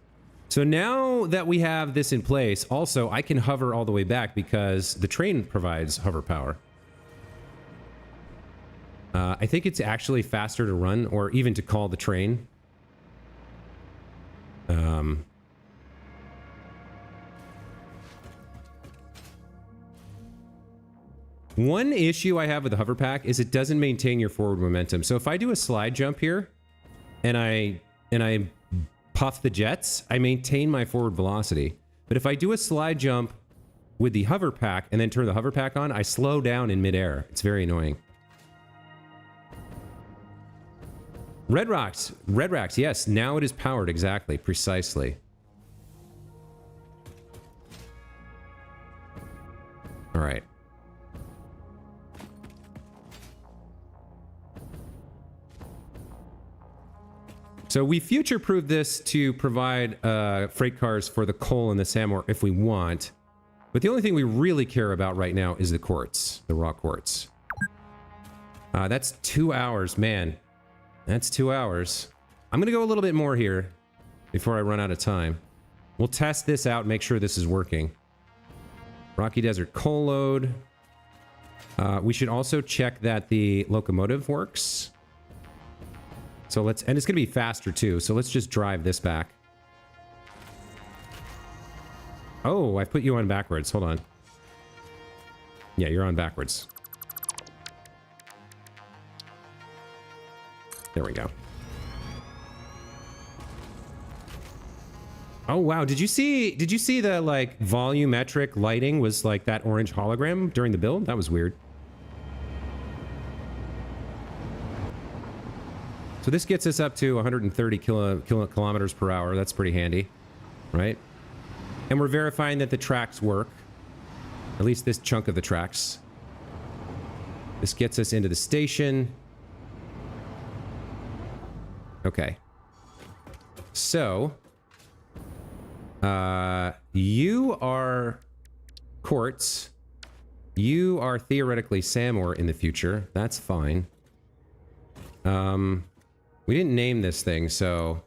So now that we have this in place, also I can hover all the way back because the train provides hover power. I think it's actually faster to run or even to call the train. One issue I have with the hover pack is it doesn't maintain your forward momentum. So if I do a slide jump here and I puff the jets, I maintain my forward velocity. But if I do a slide jump with the hover pack and then turn the hover pack on, I slow down in midair. It's very annoying. Red rocks, yes, now it is powered, exactly, precisely. All right. So we future-proof this to provide freight cars for the coal and the Samor if we want. But the only thing we really care about right now is the quartz, the raw quartz. That's 2 hours, man. That's 2 hours. I'm going to go a little bit more here before I run out of time. We'll test this out, make sure this is working. Rocky Desert coal load. We should also check that the locomotive works. So let's, and it's going to be faster too, so let's just drive this back. Oh, I put you on backwards. Hold on. Yeah, you're on backwards. There we go. Oh wow, did you see the like volumetric lighting was like that orange hologram during the build? That was weird. So this gets us up to 130 kilometers per hour. That's pretty handy, right? And we're verifying that the tracks work. At least this chunk of the tracks. This gets us into the station. Okay. So, you are quartz. You are theoretically Samor in the future. That's fine. We didn't name this thing, so...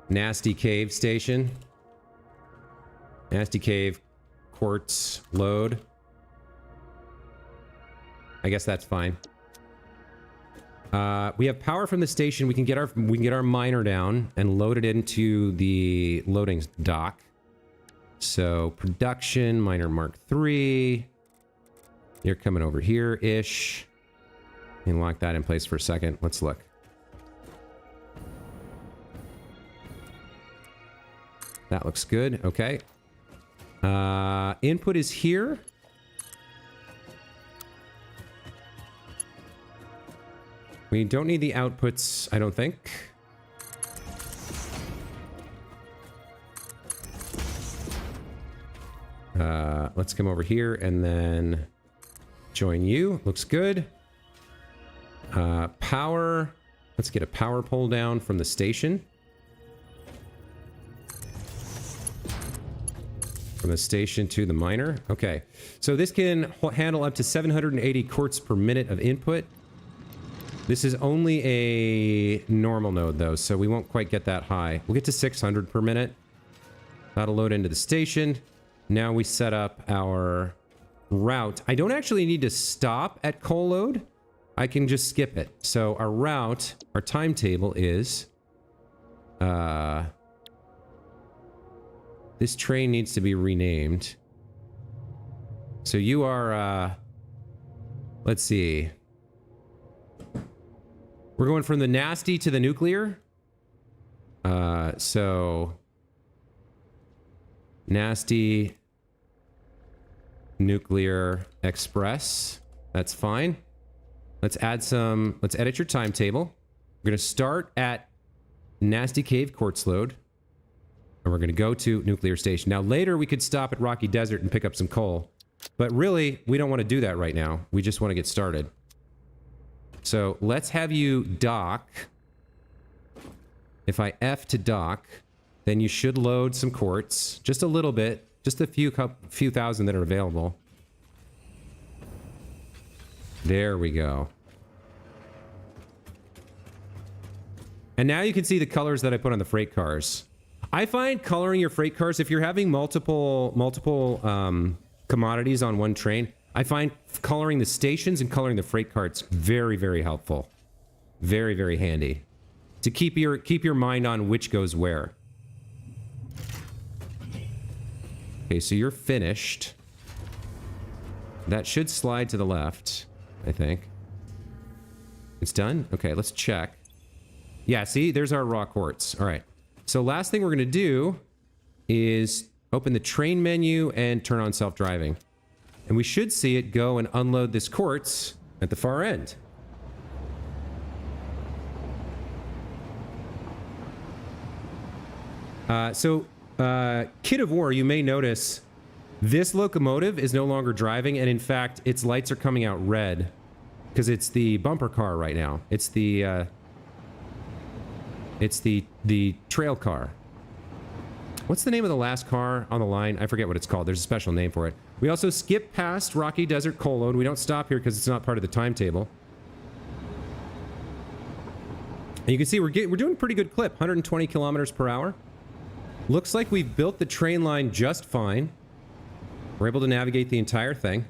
Nasty Cave Station. Nasty Cave quartz load. I guess that's fine. We have power from the station. We can get our miner down and load it into the loading dock. So production miner Mark III. You're coming over here-ish. And lock that in place for a second. Let's look. That looks good. Okay. Input is here. We don't need the outputs, I don't think. Let's come over here and then join you. Looks good. Power. Let's get a power pole down from the station. From the station to the miner. Okay. So this can handle up to 780 quartz per minute of input. This is only a normal node though, so we won't quite get that high. We'll get to 600 per minute. That'll load into the station. Now we set up our route. I don't actually need to stop at coal load. I can just skip it. So our route, our timetable is... this train needs to be renamed. So you are... let's see... We're going from the nasty to the nuclear. So... Nasty... Nuclear Express. That's fine. Let's add some... Let's edit your timetable. We're going to start at Nasty Cave quartz load. And we're going to go to nuclear station. Now later we could stop at Rocky Desert and pick up some coal. But really, we don't want to do that right now. We just want to get started. So let's have you dock. If I F to dock, then you should load some quartz. Just a little bit. Just a few thousand that are available. There we go. And now you can see the colors that I put on the freight cars. I find coloring your freight cars, if you're having multiple commodities on one train, I find coloring the stations and coloring the freight carts very, very helpful. Very, very handy. To keep your mind on which goes where. Okay, so you're finished. That should slide to the left, I think. It's done? Okay, let's check. Yeah, see? There's our raw quartz. All right. So last thing we're going to do is... open the train menu, and turn on self-driving. And we should see it go and unload this quartz at the far end. Kit of War, you may notice this locomotive is no longer driving, and in fact, its lights are coming out red because it's the bumper car right now. It's the trail car. What's the name of the last car on the line? I forget what it's called. There's a special name for it. We also skip past Rocky Desert Coal Load. We don't stop here because it's not part of the timetable. And you can see we're doing a pretty good clip, 120 kilometers per hour. Looks like we've built the train line just fine. We're able to navigate the entire thing.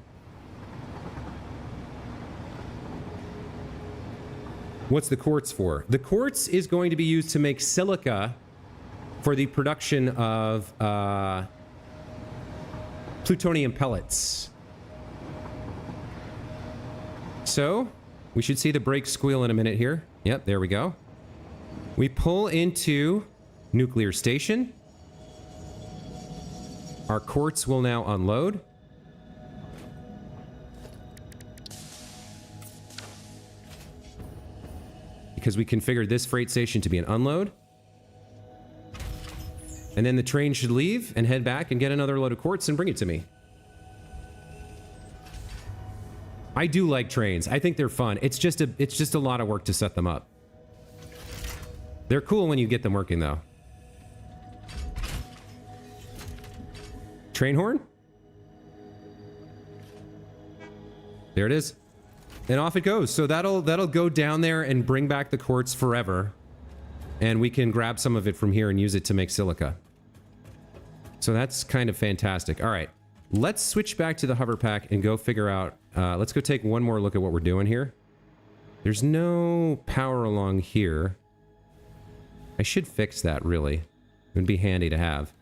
What's the quartz for? The quartz is going to be used to make silica for the production of plutonium pellets. So, we should see the brakes squeal in a minute here. Yep, there we go. We pull into nuclear station. Our quartz will now unload. Because we configured this freight station to be an unload. And then the train should leave and head back and get another load of quartz and bring it to me. I do like trains. I think they're fun. It's just a lot of work to set them up. They're cool when you get them working, though. Train horn? There it is. And off it goes. So that'll go down there and bring back the quartz forever. And we can grab some of it from here and use it to make silica. So that's kind of fantastic. All right. Let's switch back to the hover pack and go figure out... let's go take one more look at what we're doing here. There's no power along here. I should fix that, really. It would be handy to have.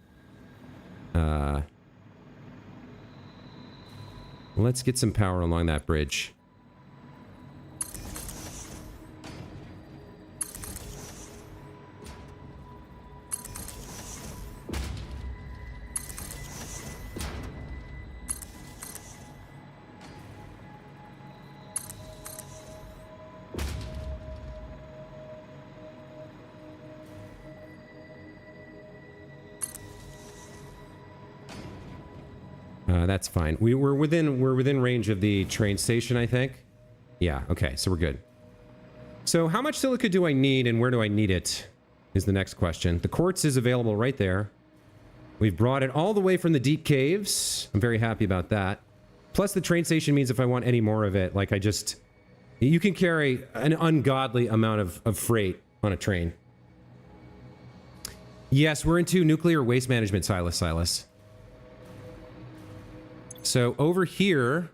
Let's get some power along that bridge. That's fine. We're within range of the train station, I think. Yeah, okay, so we're good. So how much silica do I need and where do I need it is the next question. The quartz is available right there. We've brought it all the way from the deep caves. I'm very happy about that. Plus the train station means if I want any more of it, like you can carry an ungodly amount of freight on a train. Yes, we're into nuclear waste management, Silas. So over here,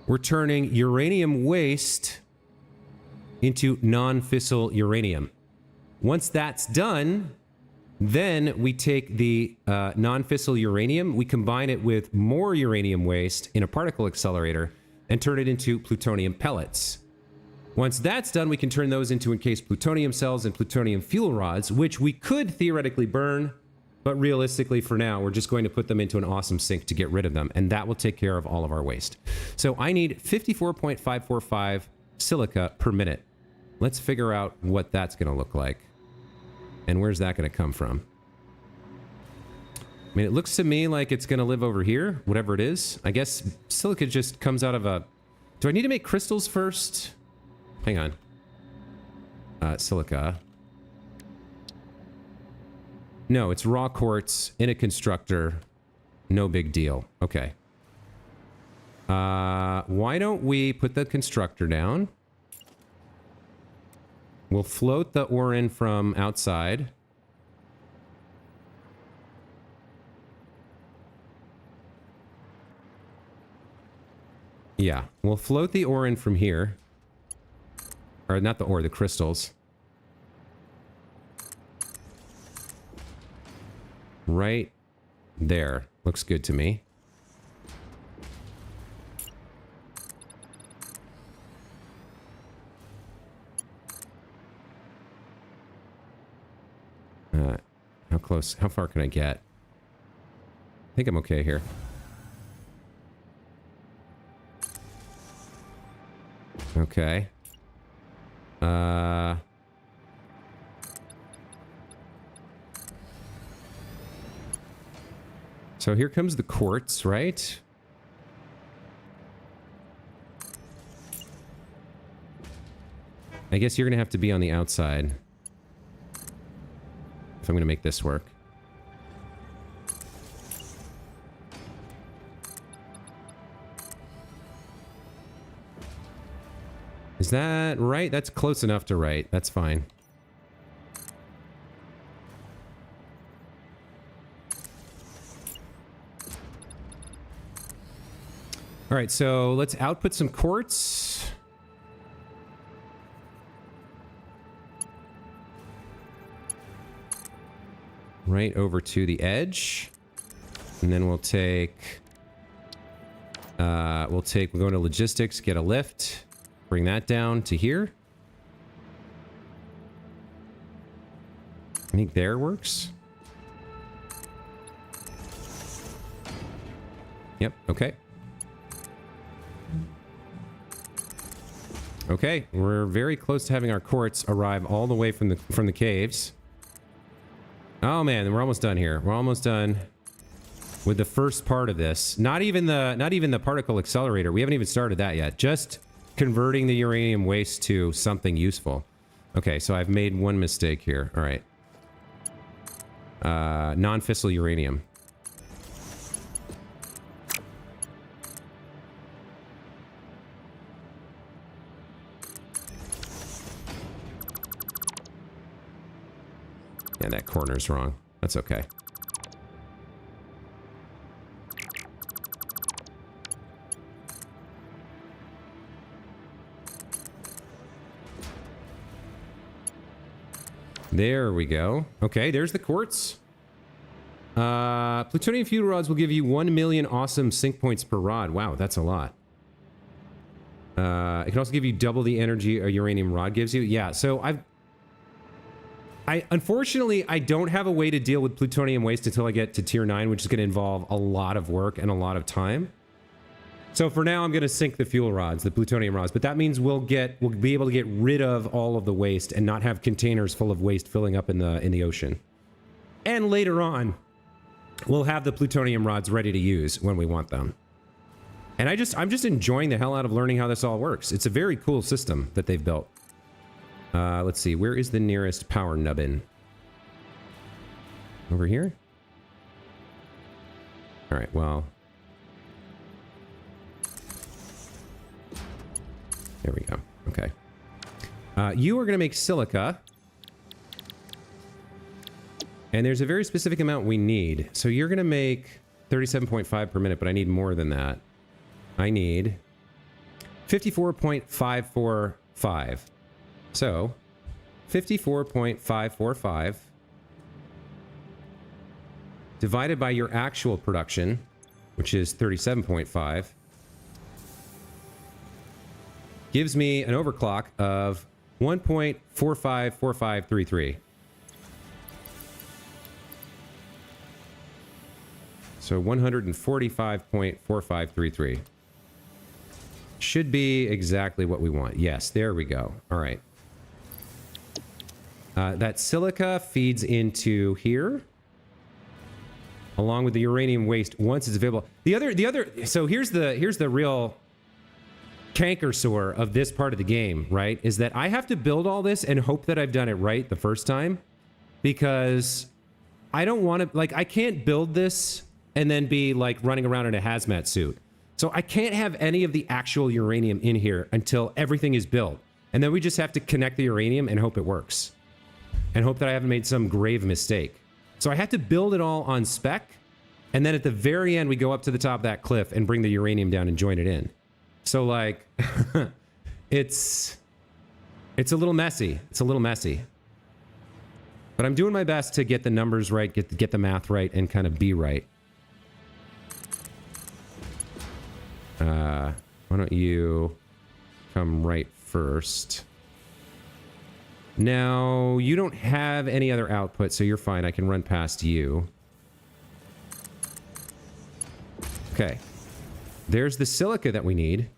we're turning uranium waste into non-fissile uranium. Once that's done, then we take the non-fissile uranium, we combine it with more uranium waste in a particle accelerator and turn it into plutonium pellets. Once that's done, we can turn those into encased plutonium cells and plutonium fuel rods, which we could theoretically burn. But realistically, for now, we're just going to put them into an awesome sink to get rid of them, and that will take care of all of our waste. So I need 54.545 silica per minute. Let's figure out what that's going to look like. And where's that going to come from? I mean, it looks to me like it's going to live over here, whatever it is. I guess silica just comes out of a... Do I need to make crystals first? Hang on. Silica... No, it's raw quartz in a constructor. No big deal. Okay. Why don't we put the constructor down? We'll float the ore in from outside. Yeah, we'll float the ore in from here. Or not the ore, the crystals. Right there. Looks good to me. How close? How far can I get? think I'm okay here. Okay. So here comes the quartz, right? I guess you're going to have to be on the outside if I'm going to make this work. Is that right? That's close enough to right. That's fine. All right, so let's output some quartz. Right over to the edge. And then we'll go into logistics, get a lift, bring that down to here. I think there works. Yep, okay. Okay, we're very close to having our quartz arrive all the way from the caves. Oh man, we're almost done here. We're almost done with the first part of this. Not even the particle accelerator. We haven't even started that yet. Just converting the uranium waste to something useful. Okay, so I've made one mistake here. All right. Non-fissile uranium. Yeah, that corner's wrong. That's okay. There we go. Okay, there's the quartz. Plutonium fuel rods will give you 1 million awesome sync points per rod. Wow, that's a lot. It can also give you double the energy a uranium rod gives you. Yeah, so unfortunately, I don't have a way to deal with plutonium waste until I get to tier 9, which is going to involve a lot of work and a lot of time. So for now, I'm going to sink the fuel rods, the plutonium rods, but that means we'll be able to get rid of all of the waste and not have containers full of waste filling up in the ocean. And later on, we'll have the plutonium rods ready to use when we want them. And I'm just enjoying the hell out of learning how this all works. It's a very cool system that they've built. Let's see, where is the nearest power nubbin? Over here? All right, well. There we go. Okay. You are going to make silica. And there's a very specific amount we need. So you're going to make 37.5 per minute, but I need more than that. I need 54.545. So 54.545 divided by your actual production, which is 37.5, gives me an overclock of 1.454533. So 145.4533. Should be exactly what we want. Yes, there we go. All right. That silica feeds into here, along with the uranium waste once it's available. So here's the real canker sore of this part of the game, right? Is that I have to build all this and hope that I've done it right the first time, because I don't want to, like, I can't build this and then be like running around in a hazmat suit. So I can't have any of the actual uranium in here until everything is built. And then we just have to connect the uranium and hope it works. And hope that I haven't made some grave mistake. So I have to build it all on spec. And then at the very end, we go up to the top of that cliff and bring the uranium down and join it in. So like, it's a little messy. It's a little messy. But I'm doing my best to get the numbers right, get the math right, and kind of be right. Why don't you come right first? Now, you don't have any other output, so you're fine. I can run past you. Okay. There's the silica that we need.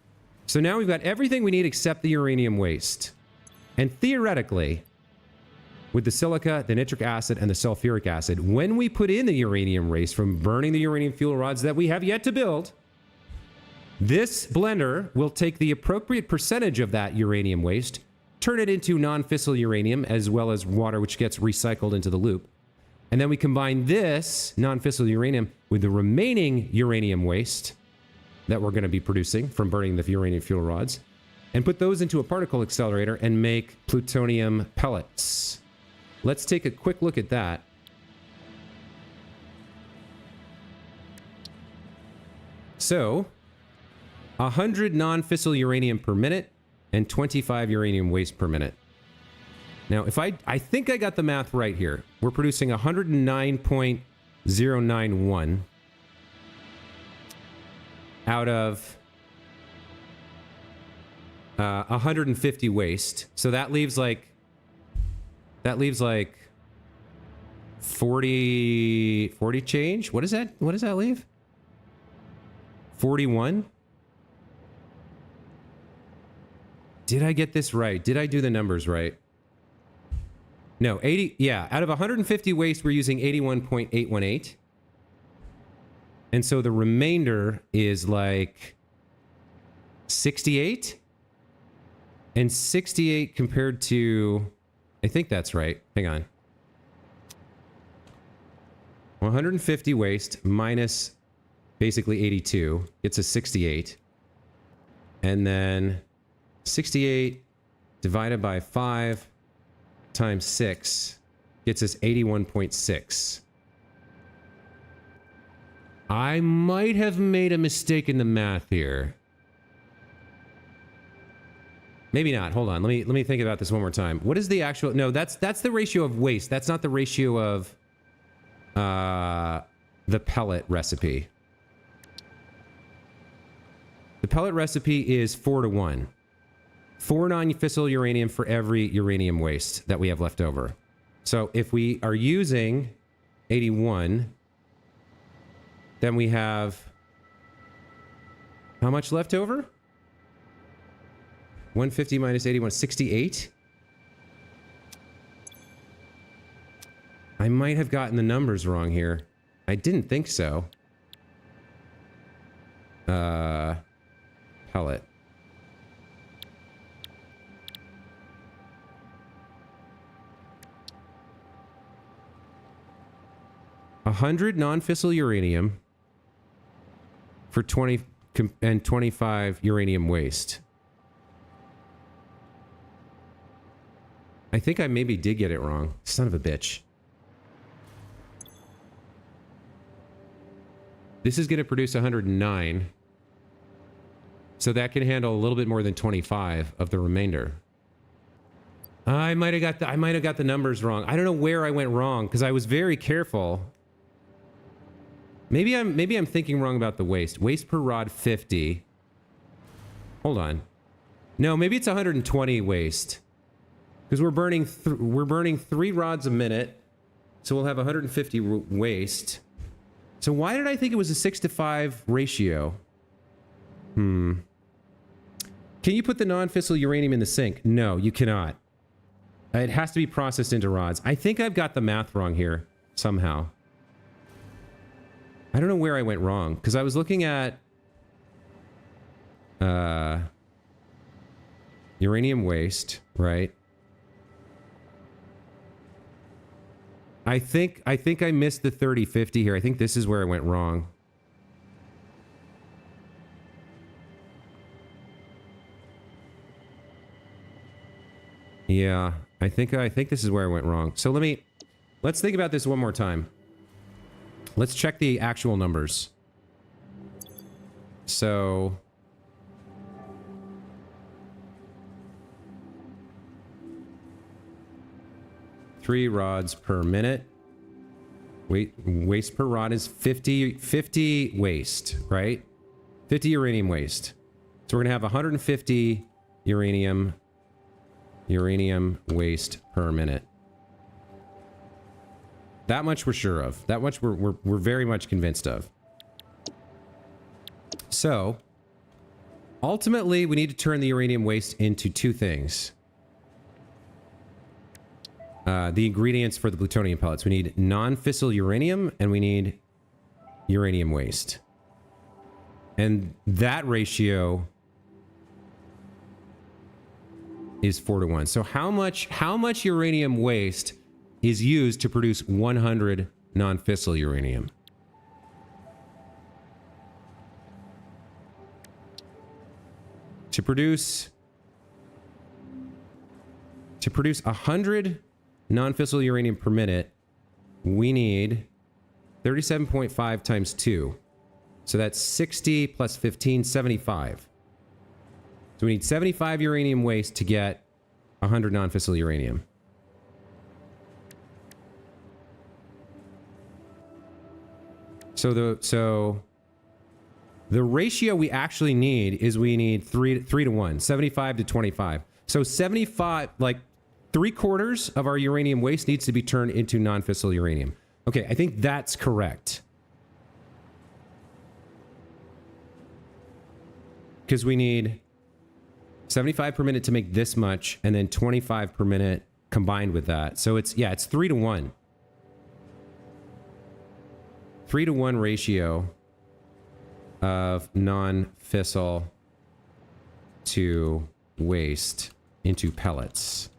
So now we've got everything we need except the uranium waste. And theoretically, with the silica, the nitric acid, and the sulfuric acid, when we put in the uranium waste from burning the uranium fuel rods that we have yet to build, this blender will take the appropriate percentage of that uranium waste, turn it into non-fissile uranium, as well as water, which gets recycled into the loop. And then we combine this non-fissile uranium with the remaining uranium waste that we're going to be producing from burning the uranium fuel rods, and put those into a particle accelerator and make plutonium pellets. Let's take a quick look at that. So, 100 non-fissile uranium per minute and 25 uranium waste per minute. Now, if I think I got the math right here. We're producing 109.091 out of 150 waste. So that leaves like 40 change. What is that? What does that leave? 41? Did I get this right? Did I do the numbers right? No, 80. Yeah, out of 150 waste, we're using 81.818. And so the remainder is like 68. And 68 compared to, I think that's right. Hang on. 150 waste minus basically 82 gets us 68. And then 68 divided by 5 times 6 gets us 81.6. I might have made a mistake in the math here. Maybe not. Hold on. Let me think about this one more time. What is the actual... No, that's the ratio of waste. That's not the ratio of the pellet recipe. The pellet recipe is 4-to-1. 4 non-fissile uranium for every uranium waste that we have left over. So if we are using 81, then we have how much left over? 150 minus 81, 68. I might have gotten the numbers wrong here. I didn't think so. Pellet. A 100 non-fissile uranium for 20 and 25 uranium waste. I think I maybe did get it wrong. Son of a bitch. This is going to produce 109. So that can handle a little bit more than 25 of the remainder. I might have got the numbers wrong. I don't know where I went wrong because I was very careful. Maybe I'm thinking wrong about the waste. Waste per rod 50. Hold on. No, maybe it's 120 waste. Because we're burning 3 rods a minute. So we'll have 150 waste. So why did I think it was a 6-to-5 ratio? Can you put the non-fissile uranium in the sink? No, you cannot. It has to be processed into rods. I think I've got the math wrong here somehow. I don't know where I went wrong because I was looking at uranium waste, right? I think I missed the 30-50 here. I think this is where I went wrong. Yeah, I think this is where I went wrong. So let's think about this one more time. Let's check the actual numbers. So 3 rods per minute. Waste per rod is 50 waste, right? 50 uranium waste. So we're gonna have 150 uranium waste per minute. That much we're sure of. That much we're very much convinced of. So ultimately, we need to turn the uranium waste into two things. The ingredients for the plutonium pellets. We need non-fissile uranium and we need uranium waste. And that ratio is 4:1. So how much uranium waste is used to produce 100 non-fissile uranium? To produce 100 non-fissile uranium per minute, we need 37.5 times 2. So that's 60 plus 15, 75. So we need 75 uranium waste to get 100 non-fissile uranium. So the ratio we actually need is we need 3 to 1, 75 to 25. So 75, like 3/4 of our uranium waste needs to be turned into non-fissile uranium. Okay, I think that's correct. Because we need 75 per minute to make this much, and then 25 per minute combined with that. So it's 3 to 1. 3 to 1 ratio of non-fissile to waste into pellets.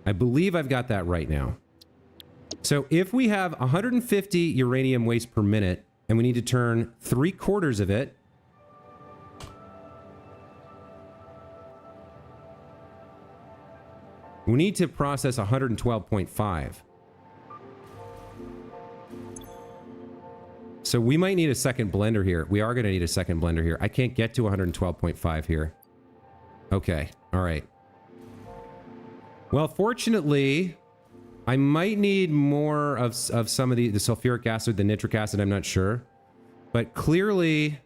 I believe I've got that right now. So if we have 150 uranium waste per minute and we need to turn 3/4 of it we need to process 112.5. So we might need a second blender here. We are going to need a second blender here. I can't get to 112.5 here. Okay. All right. Well, fortunately, I might need more of some of the sulfuric acid, the nitric acid. I'm not sure. But clearly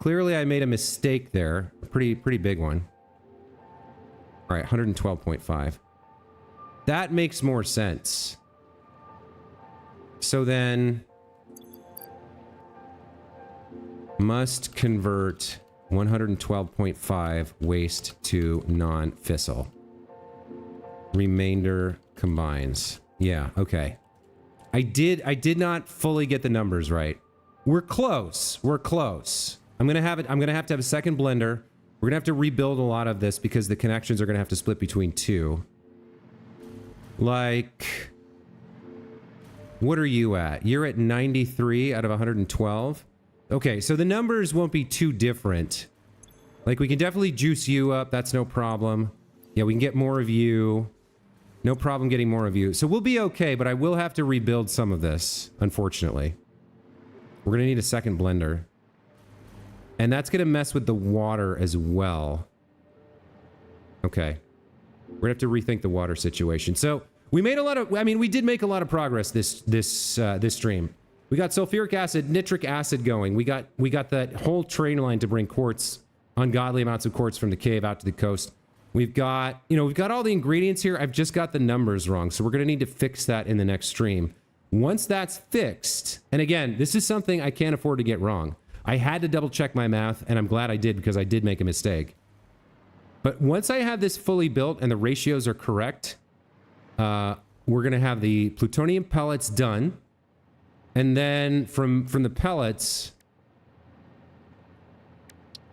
I made a mistake there. A pretty big one. All right. 112.5. That makes more sense. So then must convert 112.5 waste to non-fissile. Remainder combines. Yeah, okay. I did not fully get the numbers right. We're close. We're close. I'm gonna have to have a second blender. We're gonna have to rebuild a lot of this because the connections are gonna have to split between two. Like, what are you at? You're at 93 out of 112. Okay, so the numbers won't be too different. Like, we can definitely juice you up. That's no problem. Yeah, we can get more of you. No problem getting more of you. So we'll be okay, but I will have to rebuild some of this, unfortunately. We're going to need a second blender. And that's going to mess with the water as well. Okay. We're going to have to rethink the water situation. So we made a lot of... I mean, we did make a lot of progress this stream. We got sulfuric acid, nitric acid going. We got that whole train line to bring quartz, ungodly amounts of quartz from the cave out to the coast. We've got all the ingredients here. I've just got the numbers wrong. So we're going to need to fix that in the next stream. Once that's fixed, and again, this is something I can't afford to get wrong. I had to double check my math, and I'm glad I did because I did make a mistake. But once I have this fully built and the ratios are correct, we're going to have the plutonium pellets done. And then from the pellets,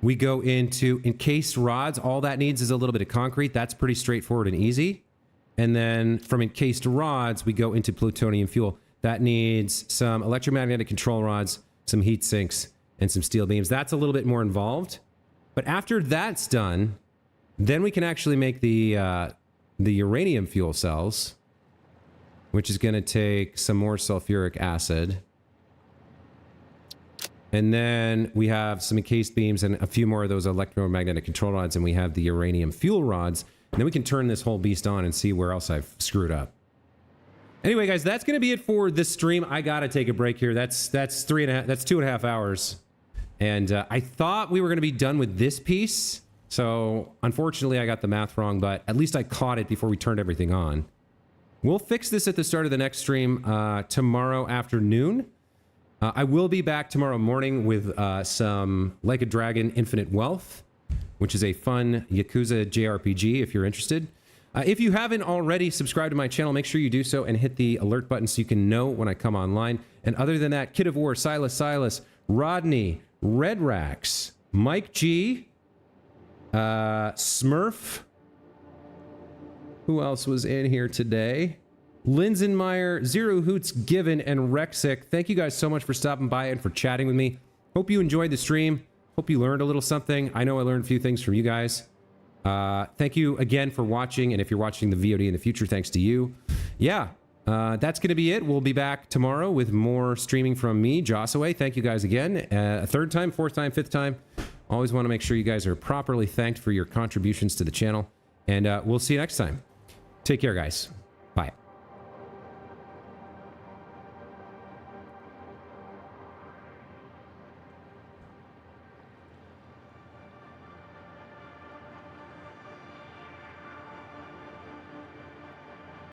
we go into encased rods. All that needs is a little bit of concrete. That's pretty straightforward and easy. And then from encased rods, we go into plutonium fuel. That needs some electromagnetic control rods, some heat sinks, and some steel beams. That's a little bit more involved. But after that's done, then we can actually make the uranium fuel cells, which is going to take some more sulfuric acid. And then we have some encased beams and a few more of those electromagnetic control rods, and we have the uranium fuel rods. And then we can turn this whole beast on and see where else I've screwed up. Anyway, guys, that's going to be it for this stream. I got to take a break here. That's 2.5 hours. And I thought we were going to be done with this piece. So unfortunately, I got the math wrong, but at least I caught it before we turned everything on. We'll fix this at the start of the next stream tomorrow afternoon. I will be back tomorrow morning with some Like a Dragon Infinite Wealth, which is a fun Yakuza JRPG if you're interested. If you haven't already subscribed to my channel, make sure you do so and hit the alert button so you can know when I come online. And other than that, Kid of War, Silas, Rodney, Red Rax, Mike G, Smurf. Who else was in here today? Linsenmeyer, Zero Hoots Given, and Rexic. Thank you guys so much for stopping by and for chatting with me. Hope you enjoyed the stream. Hope you learned a little something. I know I learned a few things from you guys. Thank you again for watching, and if you're watching the VOD in the future, thanks to you. Yeah, that's going to be it. We'll be back tomorrow with more streaming from me, Jossaway. Thank you guys again. A third time, fourth time, fifth time. Always want to make sure you guys are properly thanked for your contributions to the channel, and we'll see you next time. Take care, guys. Bye.